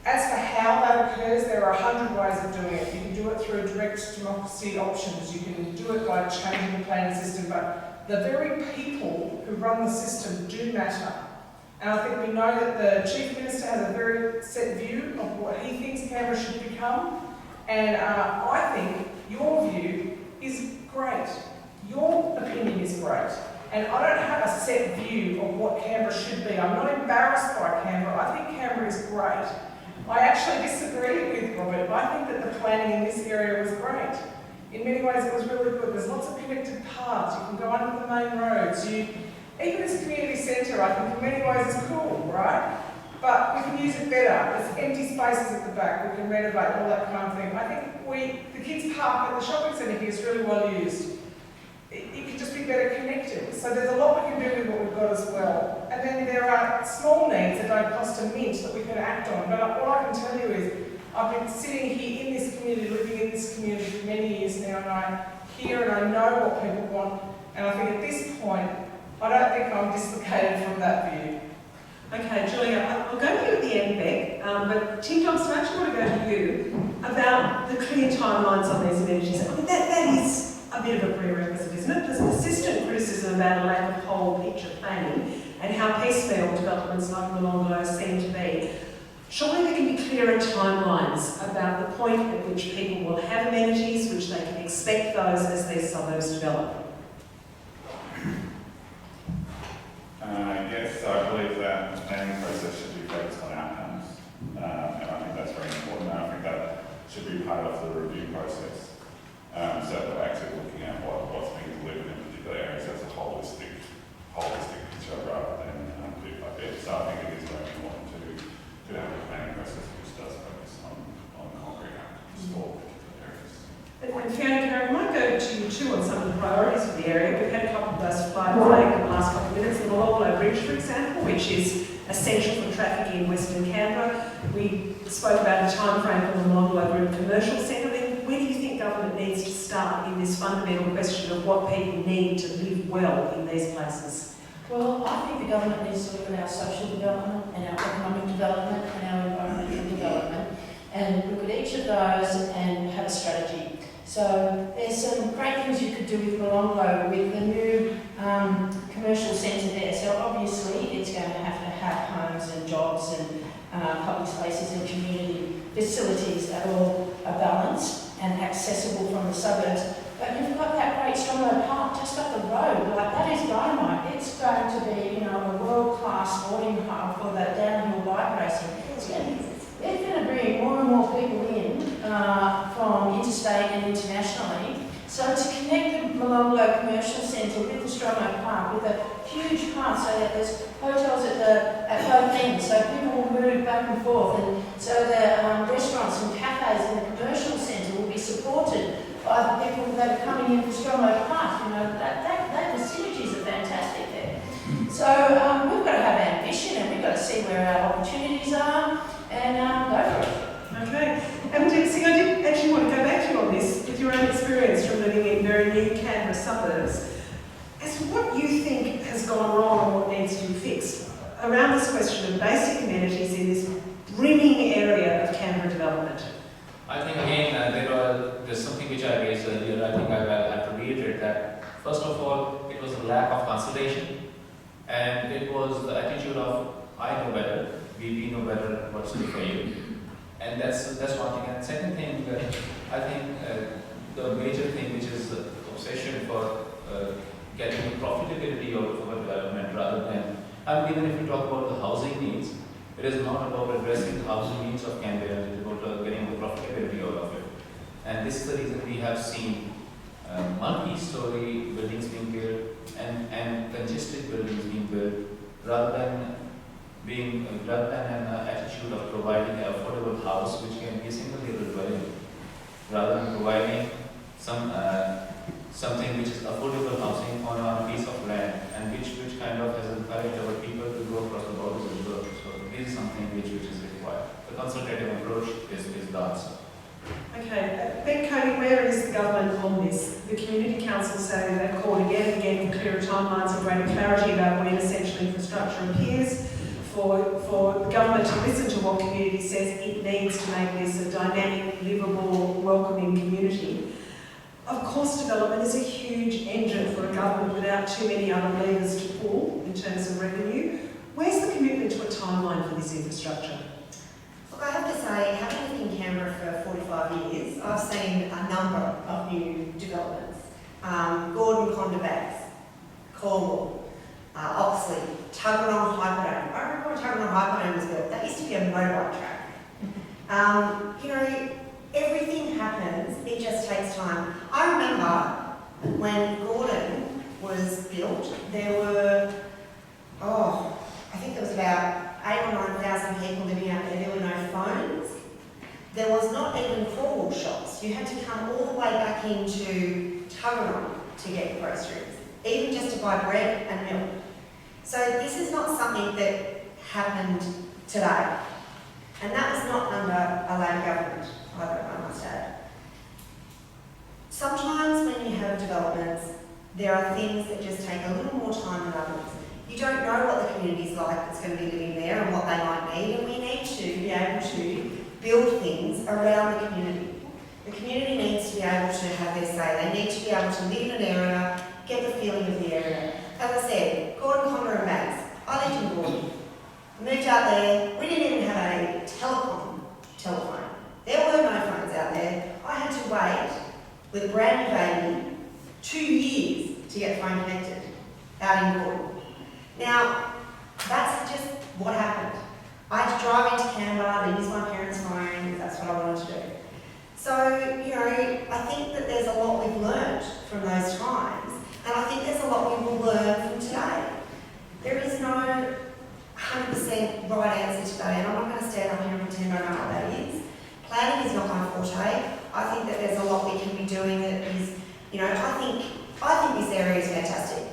As for how that occurs, there are 100 ways of doing it. You can do it through direct democracy options, you can do it by changing the planning system, but the very people who run the system do matter. And I think we know that the Chief Minister has a very set view of what he thinks Canberra should become, and I think your view is great. Your opinion is great. And I don't have a set view of what Canberra should be. I'm not embarrassed by Canberra. I think Canberra is great. I actually disagree with Robert. I think that the planning in this area was great. In many ways it was really good. There's lots of connected paths. You can go under the main roads. Even this community centre, I think in many ways is cool, right? But we can use it better. There's empty spaces at the back. We can renovate, all that kind of thing. I think the kids' park at the shopping centre here is really well used. It could just be better connected. So there's a lot we can do with what we've got as well. And then there are small needs that don't cost a mint that we can act on. But all I can tell you is I've been sitting here in this community, living in this community for many years now, and I hear and I know what people want. And I think at this point, I don't think I'm dislocated from that view. Okay, Julia, I'll go to you at the end, Beck, but Tim Johnson, I actually want to go to you about the clear timelines on these amenities. I mean, that is a bit of a prerequisite, isn't it? There's persistent criticism about a lack of whole picture planning and how piecemeal developments like Molonglo seem to be. Surely there can be clearer timelines about the point at which people will have amenities, which they can expect those as their suburbs develop. Yes, I believe that the planning process should be focused on outcomes, and I think that's very important, and I think that should be part of the review process. So we're actually looking at what's being delivered in particular areas as a holistic picture rather than bit by bit. So I think it is very important to have a planning process which does focus on concrete outcomes for particular areas. And Fiona, Karen, I might go to you too on some of the priorities for the area. We've had a couple of those flagged in the last couple of minutes. The Molonglo Bridge, for example, which is essential for traffic in Western Canberra. We spoke about a time frame for the Molonglo Group Commercial Centre. where do you think government needs to start in this fundamental question of what people need to live well in these places? Well, I think the government needs to look at our social development and our economic development and our environmental development and look at each of those and have a strategy. So there's some great things you could do with Molonglo with the new commercial centre there. So obviously it's going to have homes and jobs and public spaces and community facilities that all are balanced and accessible from the suburbs. But you've got that great Stromlo Park just up the road, like that is dynamite. It's going to be, a world-class sporting hub for that downhill bike racing. It's going to bring more and more people in from interstate and internationally. So to connect the Molonglo Commercial Centre with the Stromlo Park with a huge hub so that there's hotels at both ends, so people will move back and forth, and so the restaurants and cafes in the commercial centre will be supported by the people that are coming in the Stromlo Park. The synergies are fantastic there. So we've got to have ambition and we've got to see where our opportunities are and go for it. Okay. And see, I did actually want to go back to you on this with your own experience from living in very new Canberra suburbs. As to what you think has gone wrong and what needs to be fixed around this question of basic amenities in this brimming area of Canberra development. I think again there's something which I raised earlier. I think I have to reiterate that. First of all, it was a lack of consultation, and it was the attitude of I know better, we know better what's good for you, and that's one thing. And second thing, I think the major thing which is the obsession for getting the profitability out of our development rather than, even if we talk about the housing needs, it is not about addressing the housing needs of Canberra, it is about getting the profitability out of it. And this is the reason we have seen multi-story buildings being built and congested buildings being built rather than an attitude of providing an affordable house which can be a single level dwelling, rather than providing something which is affordable housing on a piece of land and which kind of has encouraged our people to go across the borders of the world. So this is something which is required. The consultative approach is the answer. Okay, Ben Cody, where is the government on this? The Community Council say they've called again and again for clearer timelines and greater clarity about when essential infrastructure appears, for the government to listen to what community says it needs to make this a dynamic, livable, welcoming community. Of course, development is a huge engine for a government without too many other levers to pull in terms of revenue. Where's the commitment to a timeline for this infrastructure? Look, I have to say, having lived in Canberra for 45 years, I've seen a number of new developments. Gordon Condabags, Cornwall, Oxley, Tuggeranong Hyperdome. I remember when Tuggeranong Hyperdome was built, that used to be a motorbike track. Everything happens, it just takes time. I remember when Gordon was built, there were, I think there was about 8,000 or 9,000 people living out there. There were no phones. There was not even Cornwall shops. You had to come all the way back into Tuggeranong to get groceries, even just to buy bread and milk. So this is not something that happened today. And that was not under a Labor government, either, I must add. Sometimes when you have developments, there are things that just take a little more time than others. You don't know what the community's like that's going to be living there and what they might need, and we need to be able to build things around the community. The community needs to be able to have their say. They need to be able to live in an area, get the feeling of the area. As I said, Gordon, Condor and Max, I lived in Gordon. Moved out there, we didn't even have a telephone. There were no phones out there. I had to wait with a brand new baby 2 years to get phone connected out in Gordon. Now, that's just what happened. I had to drive into Canberra to use my parents' phone because that's what I wanted to do. So, I think that there's a lot we've learned from those times, and I think there's a lot we will learn from today. There is no 100% right answer today, and I'm not going to stand up here and pretend I know what that is. Planning is not my forte. I think that there's a lot we can be doing that is, I think this area is fantastic.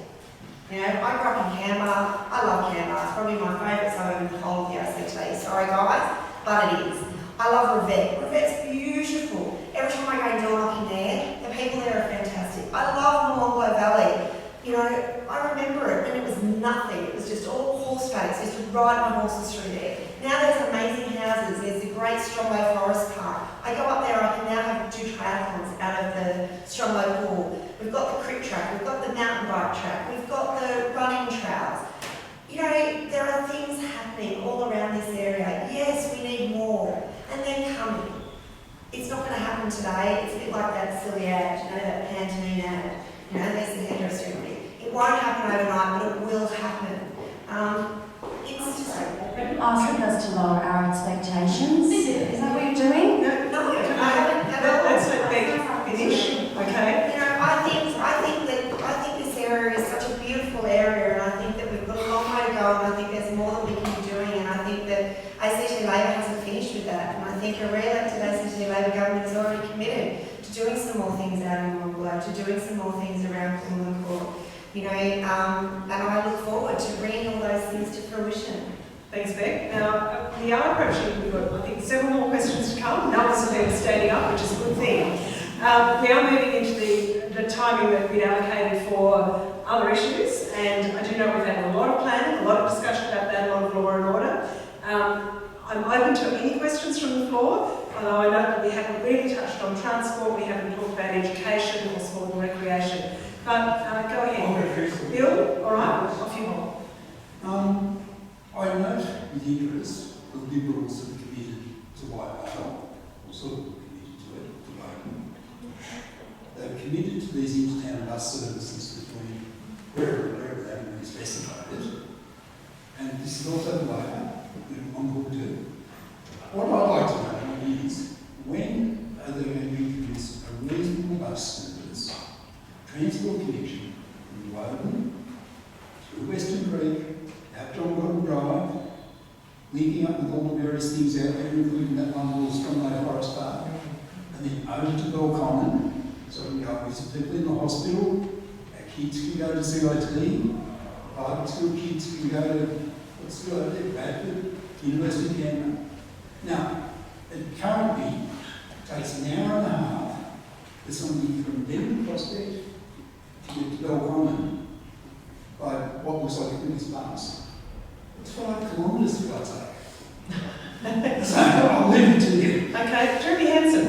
I grew up in Canberra. I love Canberra. It's probably my favourite suburb in the whole of the ACT. Sorry guys, but it is. I love Revette. Revette's beautiful. every time I go door knocking there, the people there are fantastic. I love Molonglo Valley. You know, I remember it, and it was nothing. It was just all horse paddocks. I used to ride my horses through there. Now there's amazing houses. There's the great Strongbow Forest Park. I go up there, I can now do triathlons out of the Strongbow pool. We've got the crick track, we've got the mountain bike track, we've got the running trails. You know, there are things happening all around this area. Yes, we need more, and they're coming. It's not going to happen today. It's a bit like that silly ad, you know, that Pantene ad. You know, there's the hairdresser in me. It won't happen overnight, but it will happen. It's just... Asking us to lower our expectations. Is that what you're doing? No, I haven't at all. Let's let Beck finish, okay? You know, I think this area is such a beautiful area, and I think that we've got a long way to go, and I think there's more that we can be doing, and I think that ACT Labor hasn't finished with that, and I think a re-elected ACT Labor government is already committed to doing some more things out in Wollongong, to doing some more things around Wollongong. You know, and I look forward to bringing all those things to fruition. Thanks, Beck. Now, we are approaching, we've got, I think, several more questions to come. Numbers of them standing up, which is a good thing. We are moving into the timing that we'd allocated for other issues, and I do know we've had a lot of planning, a lot of discussion about that, a lot of law and order. I'm open to any questions from the floor, although I know that we haven't really touched on transport, we haven't talked about education or sport and recreation. But go ahead. Bill, all right, off you go. I note with interest the Liberals have committed to Whitehall, or sort of committed to it, to voting. They've committed to these intertown bus services between wherever they haven't really specified it. And this is also the Labor, on board too. What I'd like to know is, when are they going to introduce a reasonable bus service, transport connection from Woden through Weston Creek, out John Gordon Drive, linking up with all the various things out there, including that one little Strongbow Forest Park, and then over to Bell Common, so we can go and visit people in the hospital, our kids can go to CIT, private school kids can go to, what's school over there, Bradford, University of Canberra. Now, it currently takes an hour and a half for somebody from Denver Prospect to get to Bell Common by what looks like a quickest bus. It's 5 kilometres for God's sake. So I'll leave it to you. Okay, Jeremy Hanson,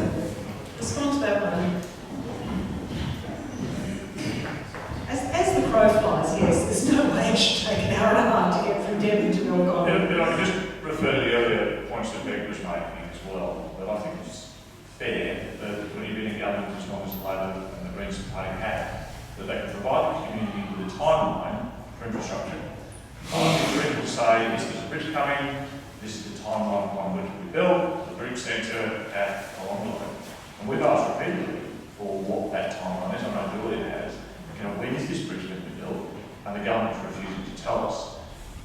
respond to that one. As the crow flies, yes, there's no way it should take an hour and a half to get from Devon to Melbourne. But I can just refer to the earlier points that Beck was making as well, that I think it's fair that when you've been in government as long as the Labor and the Greens Party have, that they can provide the community with a timeline for infrastructure. The Greens will say, this is a bridge coming, this is the timeline on which we build the bridge centre at Wollongong. And we've asked repeatedly for what that timeline is. I know Julia has. When is this bridge going to be built? And the government's refusing to tell us.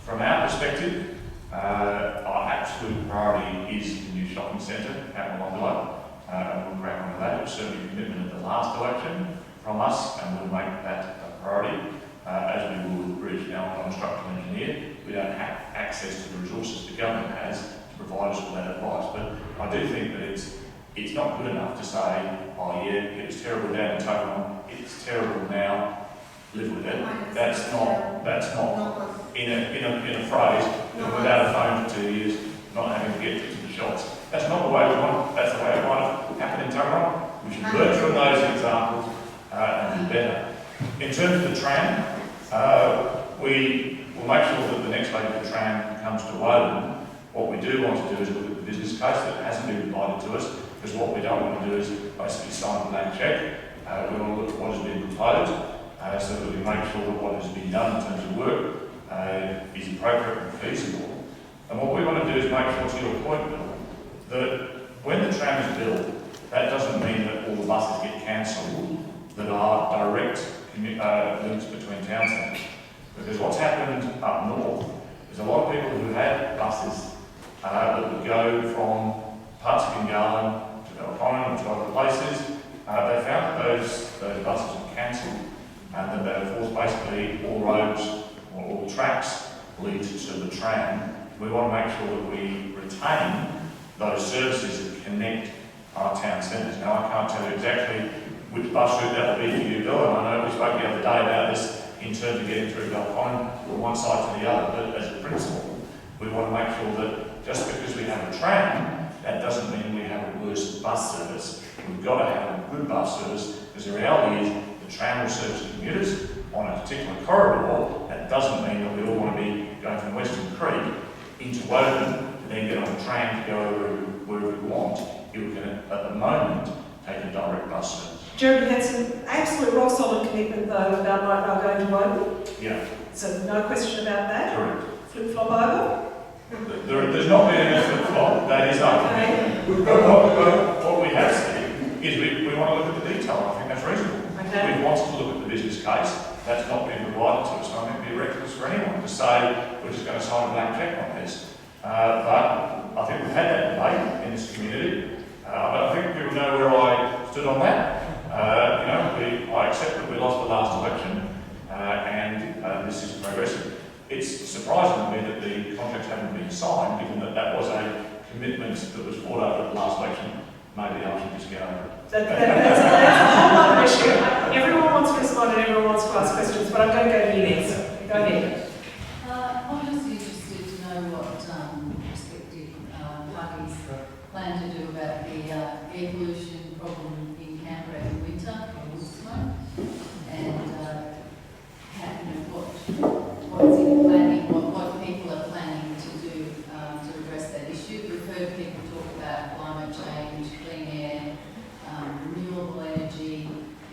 From our perspective, our absolute priority is the new shopping centre at Wollongong. And we'll crack on with that. It was certainly a commitment at the last election from us, and we'll make that a priority, as we will with the bridge. Now, I'm not a structural engineer. We don't have access to the resources the government has to provide us with that advice. But I do think that it's not good enough to say, oh yeah, it was terrible down in Tokon, it's terrible now, live with it. That's not in a phrase, without a phone for 2 years, not having to get to the shops. That's not the way we want it. That's the way it might happen in Tokon. We should learn from those examples and do better. In terms of the tram, we will make sure that the next leg of the tram comes to Woden. What we do want to do is look at the business case that hasn't been provided to us, because what we don't want to do is basically sign a blank cheque. We want to look at what has been proposed, so that we make sure that what has been done in terms of work is appropriate and feasible. And what we want to do is make sure, to your point, Bill, that when the tram is built, that doesn't mean that all the buses get cancelled that are direct links between town centres. Because what's happened up north is a lot of people who had buses that would go from parts of Gungahlin to Belconnen or to other places, they found that those buses were cancelled and that they were forced basically all roads or all tracks lead to the tram. We want to make sure that we retain those services that connect our town centres. Now, I can't tell you exactly which bus route that will be for you, Bill, and I know we spoke the other day about this in terms of getting through Belconnen from one side to the other, but as a principle, we want to make sure that just because we have a tram, that doesn't mean we have a worse bus service. We've got to have a good bus service, because the reality is the tram will service commuters on a particular corridor. That doesn't mean that we all want to be going from Weston Creek into Woden to then get on the tram to go wherever we want. You can, at the moment, take a direct bus service. Jeremy had some absolute rock solid commitment though about light rail going to Woden. Yeah. So no question about that. Correct. Flip flop over. There's not been any flip flop. That is our commitment. But what we have said is we want to look at the detail. I think that's reasonable. Okay. We want to look at the business case. That's not been provided to us. I think it'd be reckless for anyone to say we're just going to sign a blank check on this. But I think we've had that debate in this community. But I think people know where I stood on that. I accept that we lost the last election, and this is progressive. It's surprising to me that the contracts haven't been signed, given that that was a commitment that was fought over at the last election. Maybe I should just get over it. That's a whole other issue. Everyone wants to respond and everyone wants to ask questions, but I'm going to go to you next. Go ahead. I'm just interested to know what respective parties plan to do about the air pollution problem in Canberra in winter, in Weston, and what's in planning, what people are planning to do to address that issue. We've heard people talk about climate change, clean air, renewable energy,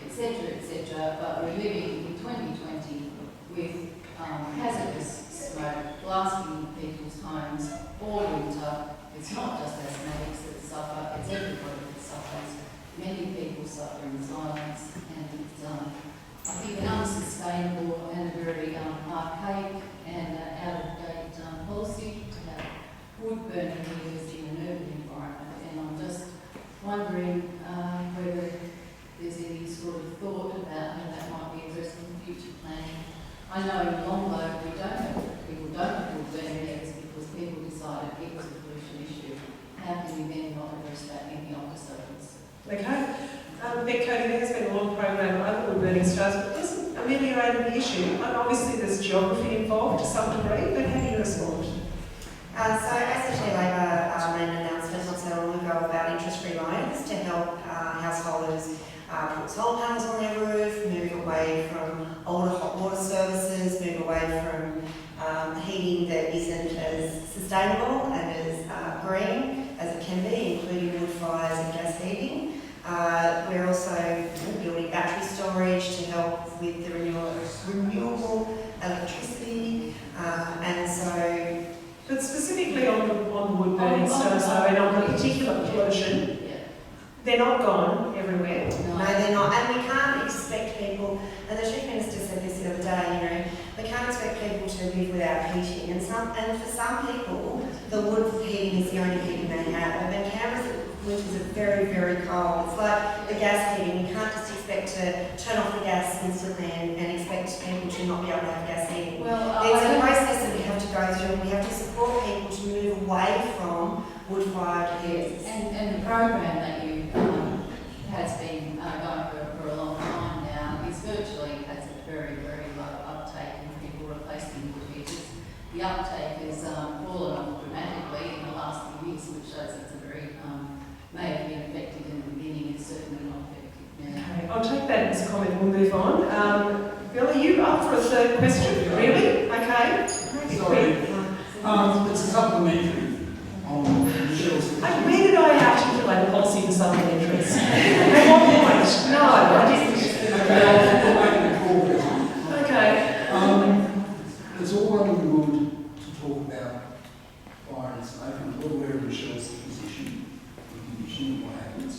etc., but we're living in 2020 with hazardous smoke blasting people's homes all winter. It's not just asthmatics that suffer, it's everybody that suffers. Many people suffer in silence, and it's, I think, an unsustainable and a very archaic and out-of-date policy to have wood burning used in an urban environment. And I'm just wondering whether there's any sort of thought about how that might be addressed in future planning. I know in Longlow people don't have wood burning areas because people decided it was a pollution issue. How can we then not address that in the office opens? Okay. Beck Cody, there has been a long program over wood burning stars, but it doesn't ameliorate the issue. And obviously there's geography involved to some degree, but how do you respond? So ACT Labor made an announcement not so long ago about interest-free loans to help householders put solar panels on their roof, move away from older hot water services, move away from heating that isn't as sustainable and as green as it can be, including wood fires and gas heating. We're also building battery storage to help with the renewable electricity, and so. But specifically on the wood burning stoves, though, and on the particular pollution, they're not gone everywhere. No, they're not, and we can't expect people. And the Chief Minister said this the other day. We can't expect people to live without heating, and for some people, the wood heating is the only heating they have. And Canberra's winters are very, very cold. It's like the gas heating. You can't just expect to turn off the gas instantly and expect people to not be able to have gas heating. It's a process that we have to go through, and we have to support people to move away from wood-fired heaters. And the program that you has been going for a long time now is virtually has a very, very low uptake in people replacing wood heaters. The uptake has fallen off dramatically in the last few years, which shows it's a very may have been effective in the beginning. It's certainly not effective now. Okay, I'll take that as a comment. We'll move on. Bill, are you up for a third question? Really? Okay. Sorry. It's a supplementary on Michelle's. Where did I articulate a policy for supplementaries? At what point? No, I didn't. Okay. It's all well and good to talk about fire and smoke. I'm well aware of Michelle's position in condition what happens.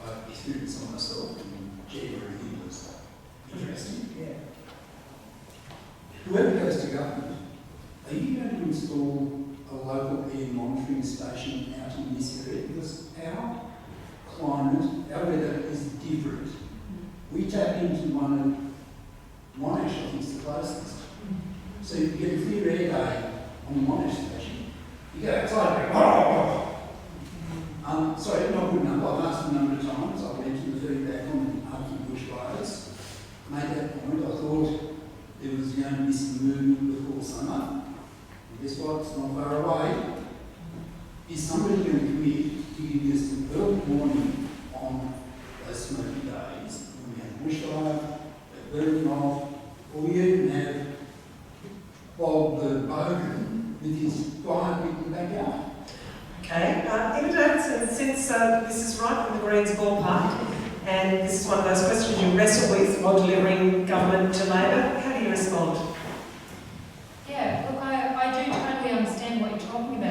I've experienced it myself in January. It was interesting. Yeah. Whoever goes to government, are you going to install a local air monitoring station out in this area? Because our climate, our weather is different. We tap into one of Monash, I think is the closest. So you get a clear air day on the Monash station. You go outside and go, sorry, not good enough. I'm asking movement before summer. And guess what? It's not far away. Is somebody going to commit to giving us an early morning on those smoky days when we have bushfire, they're burning off, or we even have Bob the Bogan with his fire pit in the backyard? Okay, Emma Davidson, since this is right from the Greens ballpark, and this is one of those questions you wrestle with while delivering government to Labor, how do you respond? Yeah, look, I do totally understand what you're talking about.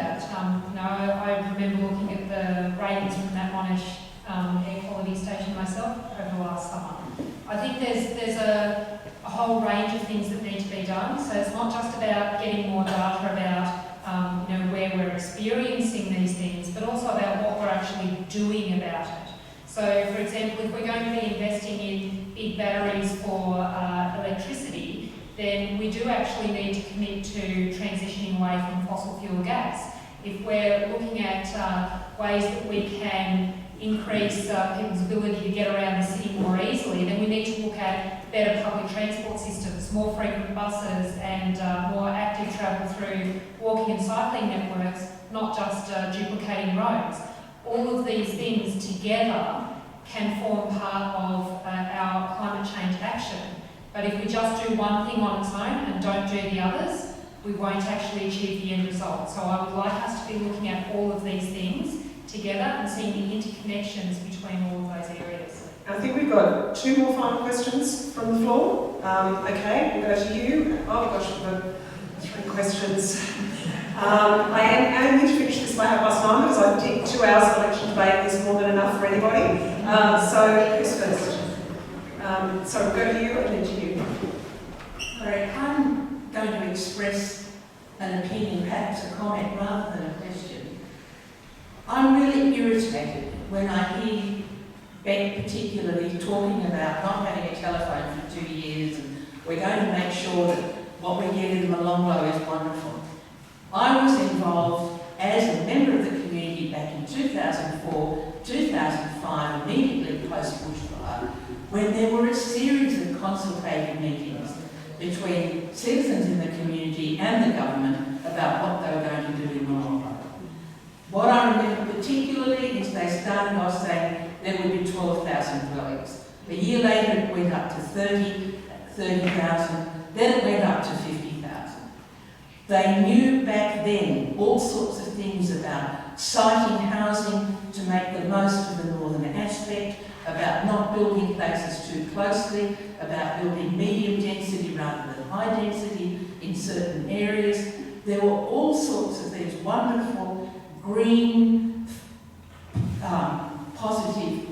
I remember looking at the ratings from that Monash air quality station myself over the last summer. I think there's a whole range of things that need to be done. So it's not just about getting more data about where we're experiencing these things, but also about what we're actually doing about it. So, for example, if we're going to be investing in big batteries for electricity, then we do actually need to commit to transitioning away from fossil fuel gas. If we're looking at ways that we can increase people's ability to get around the city more easily, then we need to look at better public transport systems, more frequent buses and more active travel through walking and cycling networks, not just duplicating roads. All of these things together can form part of our climate change action. But if we just do one thing on its own and don't do the others, we won't actually achieve the end result. So I would like us to be looking at all of these things together and seeing the interconnections between all of those areas. I think we've got two more final questions from the floor. Okay, we'll go to you. Oh gosh, we've got 3 questions. I am going to finish this by 9:30 because I think 2 hours of election debate is more than enough for anybody. So who's first? So we'll go to you and then to you. Sorry, I'm going to express an opinion, perhaps a comment rather than a question. I'm really irritated when I hear Beck particularly talking about not having a telephone for 2 years and we're going to make sure that what we get in Molonglo is wonderful. I was involved as a member of the community back in 2004, 2005, immediately post-bushfire, when there were a series of consultative meetings between citizens in the community and the government about what they were going to do in Molonglo. What I remember particularly is they started off saying there would be 12,000 dwellings. A year later it went up to 30,000, then it went up to 50,000. They knew back then all sorts of things about siting housing to make the most of the northern aspect, about not building places too closely, about building medium density rather than high density in certain areas. There were all sorts of these wonderful green, positive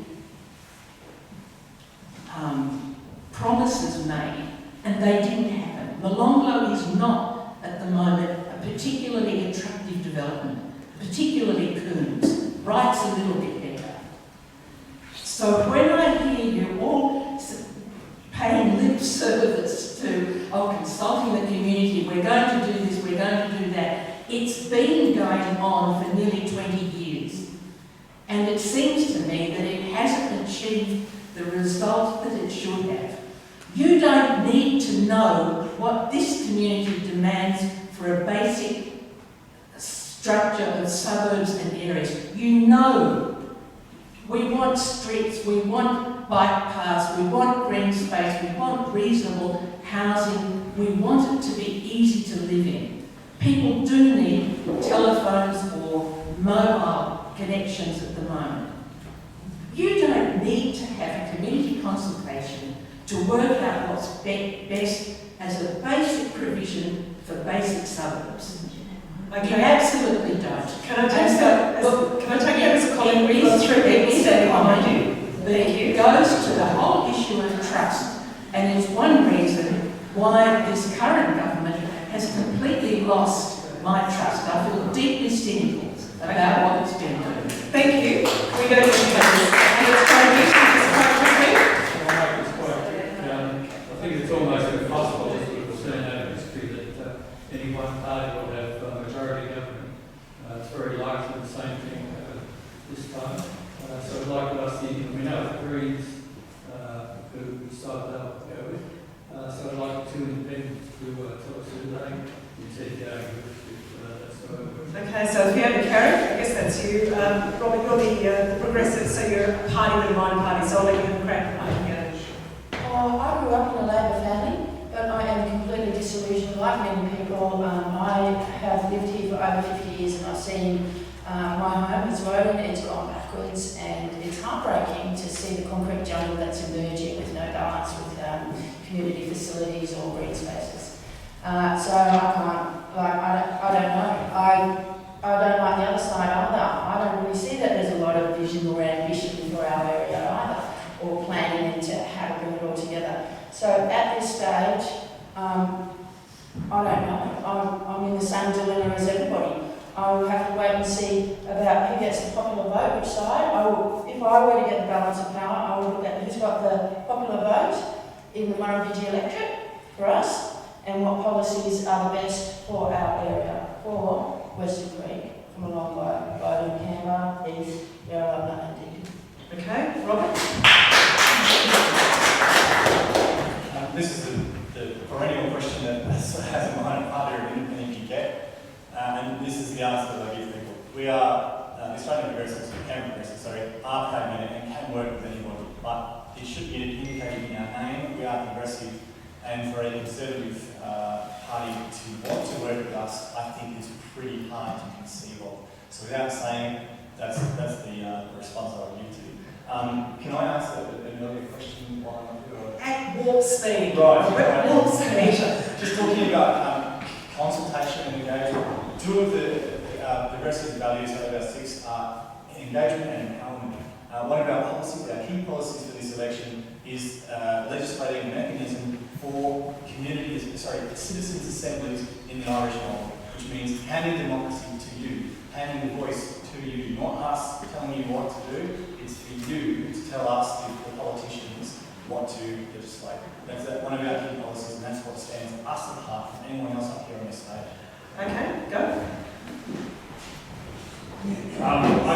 promises made, and they didn't happen. Molonglo is not, at the moment, a particularly attractive development, particularly Coons. Wright's a little bit better. So when I hear you all paying lip service to, consulting the community, we're going to do this, we're going to do that, it's been going on for nearly 20 years. And it seems to me that it hasn't achieved the result that it should have. You don't need to know what this community demands for a basic structure of suburbs and areas. You know we want streets, we want bike paths, we want green space, we want reasonable housing, we want it to be easy to live in. People do need telephones or mobile connections at the moment. You don't need to have a community consultation to work out what's best as a basic provision for basic suburbs. Okay. You absolutely don't. Can I take that as a comment? We've got 3 people standing behind you. But it goes to the whole issue of trust, and it's one reason why this current government has completely lost my trust. I feel deeply cynical about what it's been doing. Thank you. We go to I think it's almost impossible as we've seen over history that any one party will have a majority government. It's very likely the same thing this time. So I'd like to ask we know the Greens who side they'll go with. So I'd like 2 independents to tell us today. You said that's the way it works. Okay, so if you have a carrot, I guess that's you. Robert, you're the progressive, so you're a party with a minor party, so I'll let you have a crack at I grew up in a Labor family, but I am completely disillusioned. Like many people, I have lived here for over 50 years and I've seen my home is eroding, it's gone backwards, and it's heartbreaking to see the concrete jungle that's emerging with no balance with community facilities or green spaces. So I can't, I don't know. I don't like the other side either. I don't really see that there's a lot of vision or ambition for our area either, or planning into how to bring it all together. So at this stage, I don't know. I'm in the same dilemma as everybody. I will have to wait and see about who gets the popular vote, which side. If I were to get the balance of power, I would look at who's got the popular vote in the Murrumbidgee electorate for us, and what policies are the best for our area, for Weston Creek, from along by Bowden, Canberra, East, Yarralumla and Deakin. Okay, Robert? This is the perennial question that has a minor part of independent you get. And this is the answer that I give people. We are, the Australian Progressives, are pragmatic and can work with anybody, but it should be indicated in our name. We are progressive, and for a Conservative party to want to work with us, I think is pretty hard to conceive of. So without saying, that's the response I would give to you. Can I ask another question while I'm here? At warp speed. Right. Warp speed. Just talking about consultation and engagement. Two of the progressive values out of our 6 are engagement and empowerment. One of our policies, our key policies for this election, is legislating a mechanism for citizens' assemblies in the Irish model, which means handing democracy to you, handing the voice to you, not us telling you what to do. It's for you to tell us, the politicians, what to legislate. That's one of our key policies, and that's what stands us apart from anyone else up here on this stage. Okay, go. My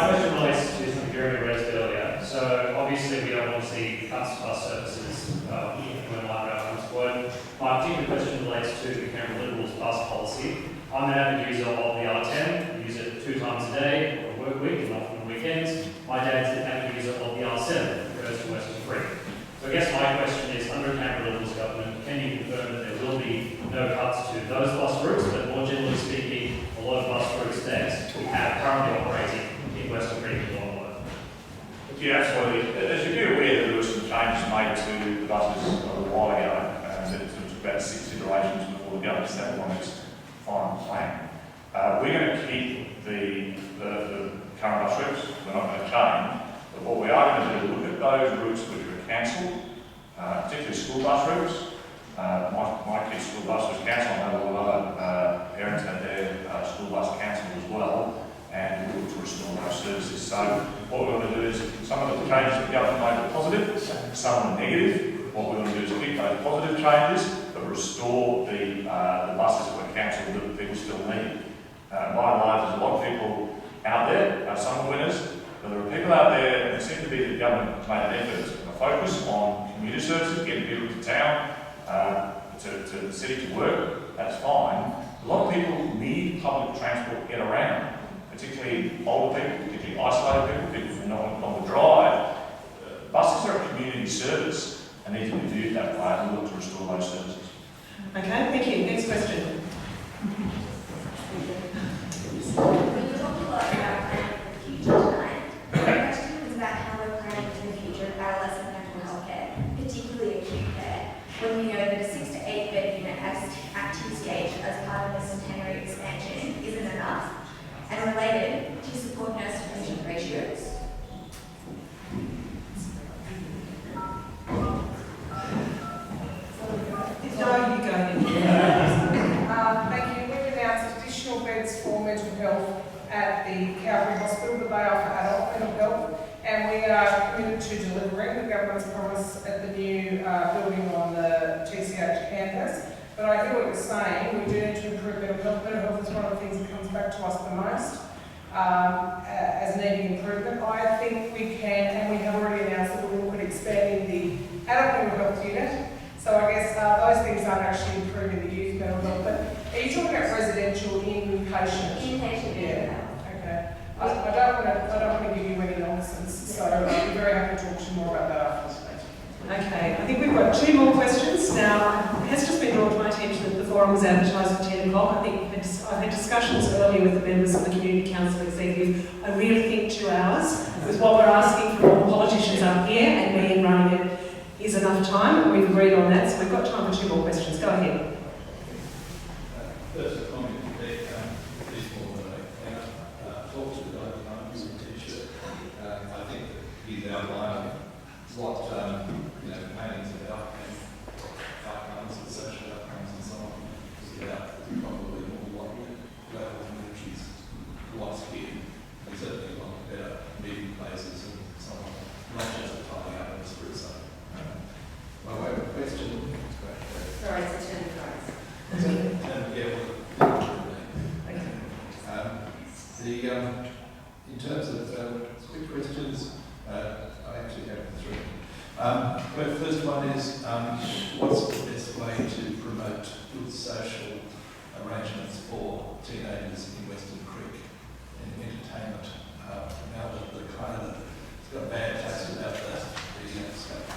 question relates to something Jeremy raised earlier. So obviously we don't want to see cuts to bus services when light rail comes forward. My particular question relates to the Canberra Liberals bus policy. I'm an avid user of the R10, use it 2 times a day on a work week and often on weekends. My dad's an avid user of the R7, goes to Weston Creek. So I guess my question is, under Canberra Liberals government, can you confirm that there will be no cuts to those bus routes, but more generally speaking, a lot of bus routes that we have currently operating in Weston Creek and Longwood? Yeah, absolutely. As you're aware, there were some changes made to the buses a while ago. There was about 6 iterations before the government settled on its final plan. We're going to keep the current bus routes. We're not going to change. But what we are going to do is look at those routes which were cancelled, particularly school bus routes. My kids' school bus was cancelled. I know a lot of other parents had their school bus cancelled as well, and we look to restore those services. So what we're going to do is, some of the changes that the government made were positive, some were negative. What we're going to do is keep those positive changes, but restore the buses that were cancelled that people still need. By and large, there's a lot of people out there, some are winners, but there are people out there, and it seems to be the government has made an effort to focus on commuter services, getting people to town, to the city to work. That's fine. A lot of people need public transport to get around, particularly older people, particularly isolated people who no longer drive. Buses are a community service and need to be viewed that way, and look to restore those services. Okay, thank you. Next question. We talked a lot about planning for the future tonight. My question was about how we're planning for the future of adolescent mental health care, particularly acute care, when we know that a 6 to 8 bed unit at TCH as part of the centenary expansion isn't enough, and related to support nurse to patient ratios. Thank you. We've announced additional beds for mental health at the Calvary Hospital, but they are for adult mental health, and we are committed to delivering the government's promise at the new building on the TCH campus. But I hear what you're saying. We do need to improve mental health. Mental health is one of the things that comes back to us the most as needing improvement. I think we can, and we have already announced that we will look at expanding the adult mental health unit. So I guess those things aren't actually improving the youth mental health. But 2 more questions. Now, it has just been brought to my attention that the forum was advertised for 10 o'clock. I think I've had discussions earlier with the members of the Community Council Executive. I really think 2 hours, with what we're asking from all the politicians up here and me in running it, is enough time. We've agreed on that, so we've got time for 2 more questions. Go ahead. First, a comment that this morning I talked to the guy at the was a t-shirt. I think that he's outlined what painting's about and outcomes and social outcomes and so on. It's about probably more what local communities want here. We certainly want better meeting places and so on, not just a tidying up of the street side. My way of question. Sorry, it's a turn of phrase. In terms of quick questions, I actually have 3. But the first one is, what's the best way to promote good social arrangements for teenagers in Weston Creek and entertainment? Now that the kind of it's got a bad taste about the state.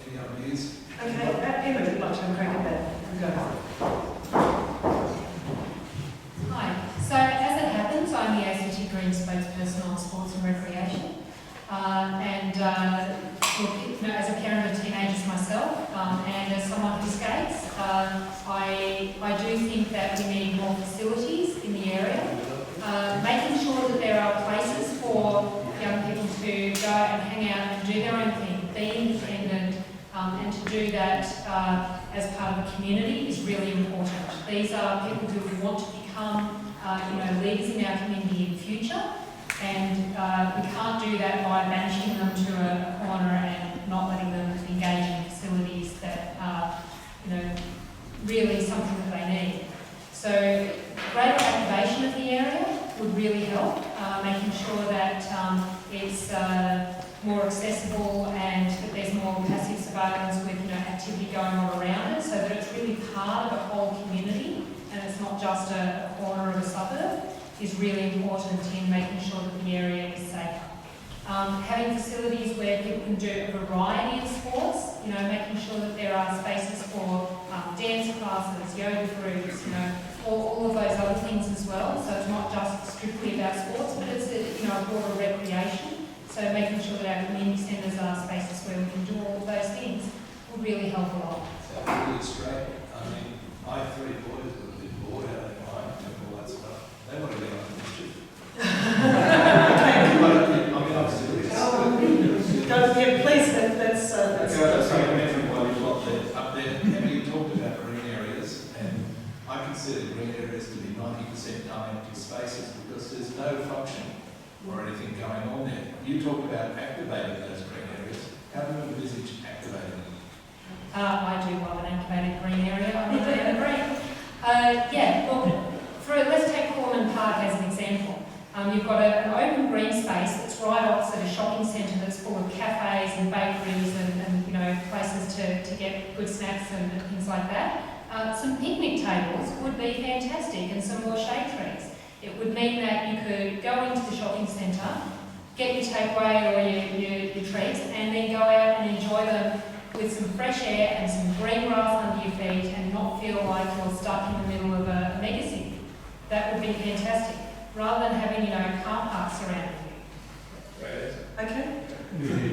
Any ideas? Okay, Emma would like to have a crack at that. Go. Hi. So as it happens, I'm the ACT Green spokesperson on sports and recreation. As a parent of teenagers myself, and as someone who skates, I do think that we need more facilities in the area. Making sure that there are places for young people to go and hang out and do their own thing, be independent, and to do that as part of a community is really important. These are people who want to become leaders in our community in the future, and we can't do that by banishing them to a corner and not letting them engage in facilities that are really something that they need. So greater activation of the area would really help, making sure that it's more accessible and that there's more passive surveillance with activity going on around it, so that it's really part of a whole community and it's not just a corner of a suburb, is really important in making sure that the area is safe. Having facilities where people can do a variety of sports, making sure that there are spaces for dance classes, yoga groups, all of those other things as well. So it's not just strictly about sports, but it's a broader recreation. So making sure that our community centres are spaces where we can do all of those things will really help a lot. Sounds really straight. I mean, my 3 boys were a bit bored out of their mind and all that stuff. They want to get on the mischief. I'm serious. Please, that's up there. Emma, you talked about green areas, and I consider green areas to be 90% non-empty spaces because there's no function or anything going on there. You talked about activating those green areas. How do you envisage activating them? I do love an activated green area. I think I agree. Let's take Corman Park as an example. You've got an open green space that's right opposite a shopping centre that's full of cafes and bakeries and places to get good snacks and things like that. Some picnic tables would be fantastic and some more shade trees. It would mean that you could go into the shopping centre, get your takeaway or your treats, and then go out and enjoy them with some fresh air and some green grass under your feet and not feel like you're stuck in the middle of a megacity. That would be fantastic, rather than having, car parks around you. Okay.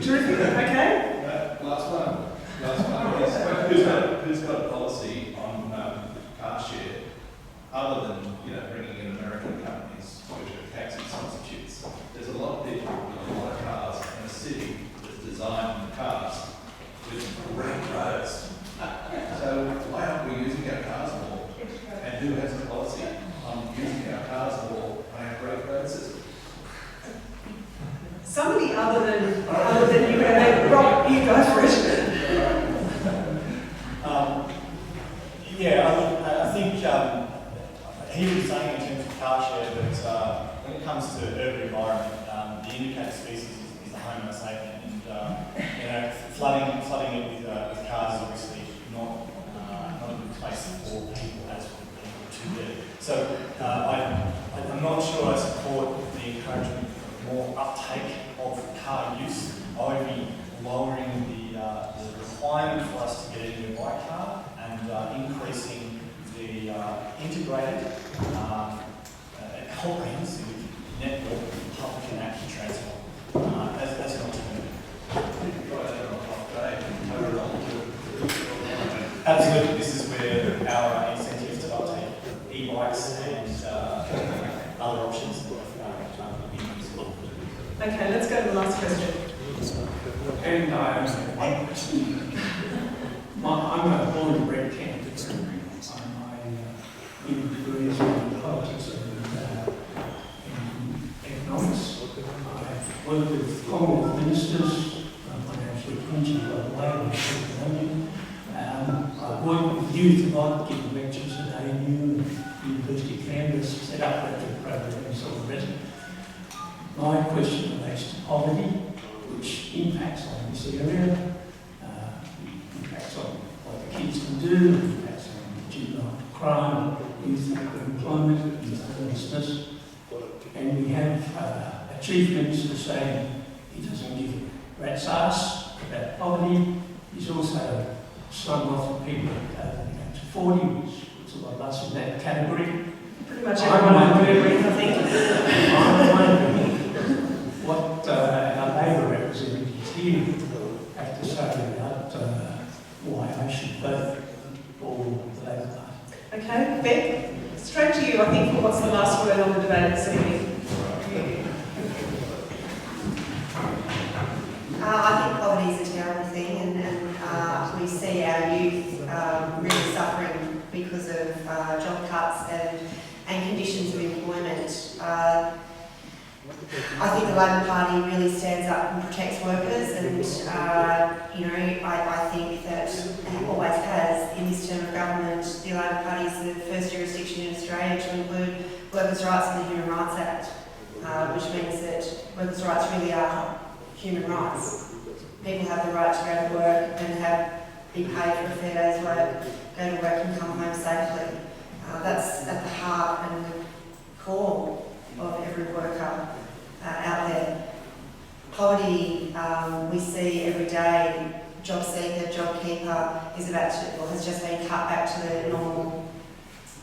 Terrific. Okay. Last one is who's got a policy on car share other than bringing in American companies which are taxi substitutes? There's a lot of people with a lot of cars in a city that's designed cars with great roads. So why aren't we using our cars more? And who has a policy on using our cars more on our great road system? Somebody other than you, Rob, you go for it. I think he was saying in terms of car share that when it comes to urban environment, the indicator species is the Homo sapien, and flooding it with cars is obviously not a good place for people as for people to be. So I'm not sure I support the encouragement of more uptake of car use. I would be lowering the requirement for us to get a new bike car and increasing the integrated comprehensive network of public and active transport as an alternative. Absolutely, this is where our incentives to uptake e-bikes and other options are being explored. Okay, let's go to the last question. And I have one question. I'm a born and bred candidate. I degrees in politics and in economics. I work with Commonwealth ministers when I actually mentioned global labour and I work with youth a lot, giving lectures at ANU and University of Canberra, set up graduate programs already. My question relates to poverty, which impacts on this area, impacts on what the kids can do, impacts on juvenile crime, youth employment, youth homelessness. And we have a chief minister saying he doesn't give a rat's ass about poverty. He's also slugging off the people to 40, which puts a lot of us in that category. Pretty much everyone I think. I'm wondering what our Labour representatives here have to say about why I should vote for the Labour Party. Okay, Beck, straight to you, I think, for what's the last word on the debate this evening. I think poverty is a terrible thing, and we see our youth really suffering because of job cuts and conditions of employment. I think the Labor Party really stands up and protects workers, and I think that it always has in this term of government. The Labor Party is the first jurisdiction in Australia to include workers' rights in the Human Rights Act, which means that workers' rights really are human rights. People have the right to go to work and be paid for a fair day's work, go to work and come home safely. That's at the heart and the core of every worker out there. Poverty, we see every day. Job seeker, job keeper has just been cut back to the normal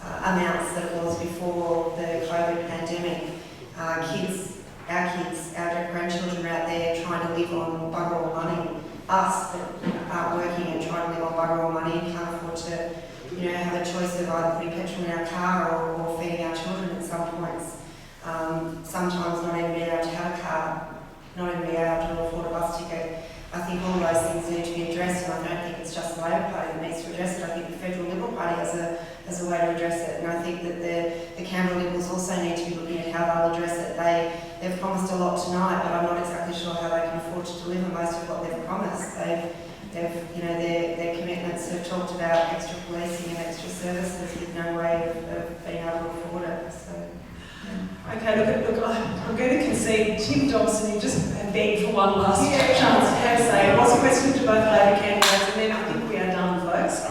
amounts that it was before the COVID pandemic. Our kids, our grandchildren are out there trying to live on bugger all money. Us that aren't working and trying to live on bugger all money and can't afford to, have a choice of either putting petrol in our car or feeding our children at some points. Sometimes not even being able to have a car, not even being able to afford a bus ticket. I think all those things need to be addressed, and I don't think it's just the Labor Party that needs to address it. I think the Federal Liberal Party has a way to address it, and I think that the Canberra Liberals also need to be looking at how they'll address it. They've promised a lot tonight, but I'm not exactly sure how they can afford to deliver most of what they've promised. Their commitments have talked about extra policing and extra services with no way of being able to afford it. So. Okay, look, I'm going to concede Tim Dobson, you just begged for one last chance to have a say. It was a question to both Labor candidates, and then I think we are done, folks. I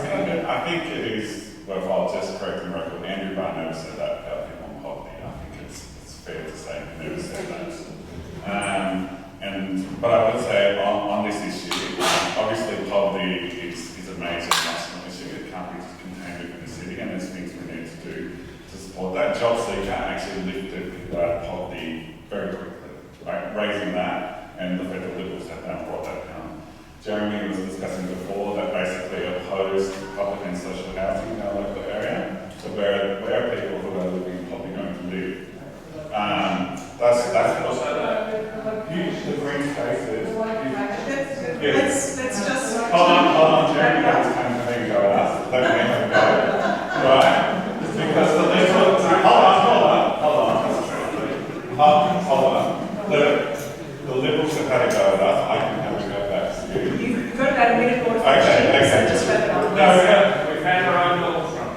think it is worthwhile just correcting the record. Andrew Barr never said that about people on poverty. I think it's fair to say he never said that. But I would say on this issue, obviously poverty is a major national issue. It can't be contained within the city, and there's things we need to do to support that. Job seeker actually lifted people out of poverty very quickly, right? Raising that, and the Federal Liberals have now brought that down. Jeremy was discussing before that basically opposed public and social housing in our local area. So where are people who are living in poverty going to live? That's the green spaces. Let's just... Hold on, Jeremy, that's kind of thing go up. Let me have a go. Right? Because the Liberals... Hold on. The Liberals have had a go at us. I can have a go back to you. You've got about a minute more to finish. Okay. Just wrap it up. No, we've had our own little front.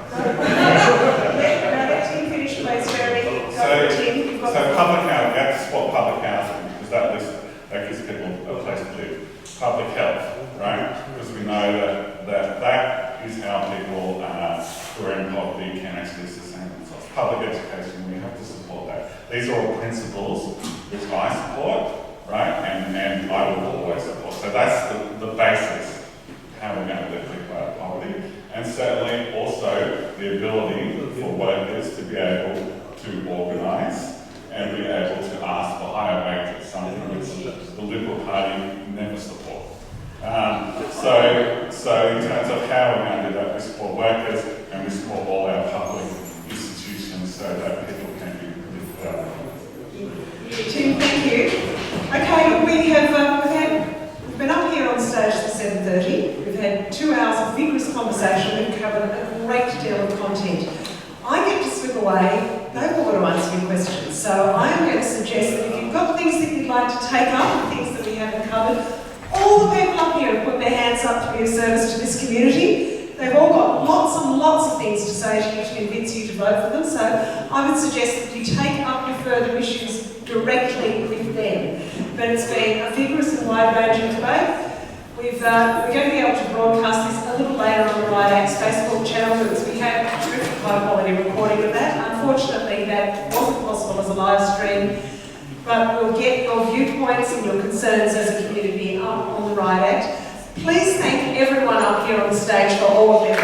Let Tim finish, please, Jeremy. So public housing, you have to swap public housing, because that gives people a place to live. Public health, right? Because we know that is how people who are in poverty can actually sustain themselves. Public education, we have to support that. These are all principles which I support, right? And I will always support. So that's the basis, how the ability for workers to be able to organise and be able to ask for higher wages, something which the Liberal Party never support. So in terms of how we're going to do that, we support workers and we support all our public institutions so that people can be lived well. Tim, thank you. Okay, look, we've been up here on stage till 7:30. We've had 2 hours of vigorous conversation. We've covered a great deal of content. I get to slip away. They've all got to answer your questions. So I am going to suggest that if you've got things that you'd like to take up, things that we haven't covered, all the people up here have put their hands up to be of service to this community. They've all got lots and lots of things to say to you to convince you to vote for them. So I would suggest that you take up your further issues directly with them. But it's been a vigorous and wide-ranging debate. We're going to be able to broadcast this a little later on the Right Act's Facebook channel because we have a terrific high-quality recording of that. Unfortunately, that wasn't possible as a live stream, but we'll get your viewpoints and your concerns as a community up on the Right Act. Please thank everyone up here on the stage for all of their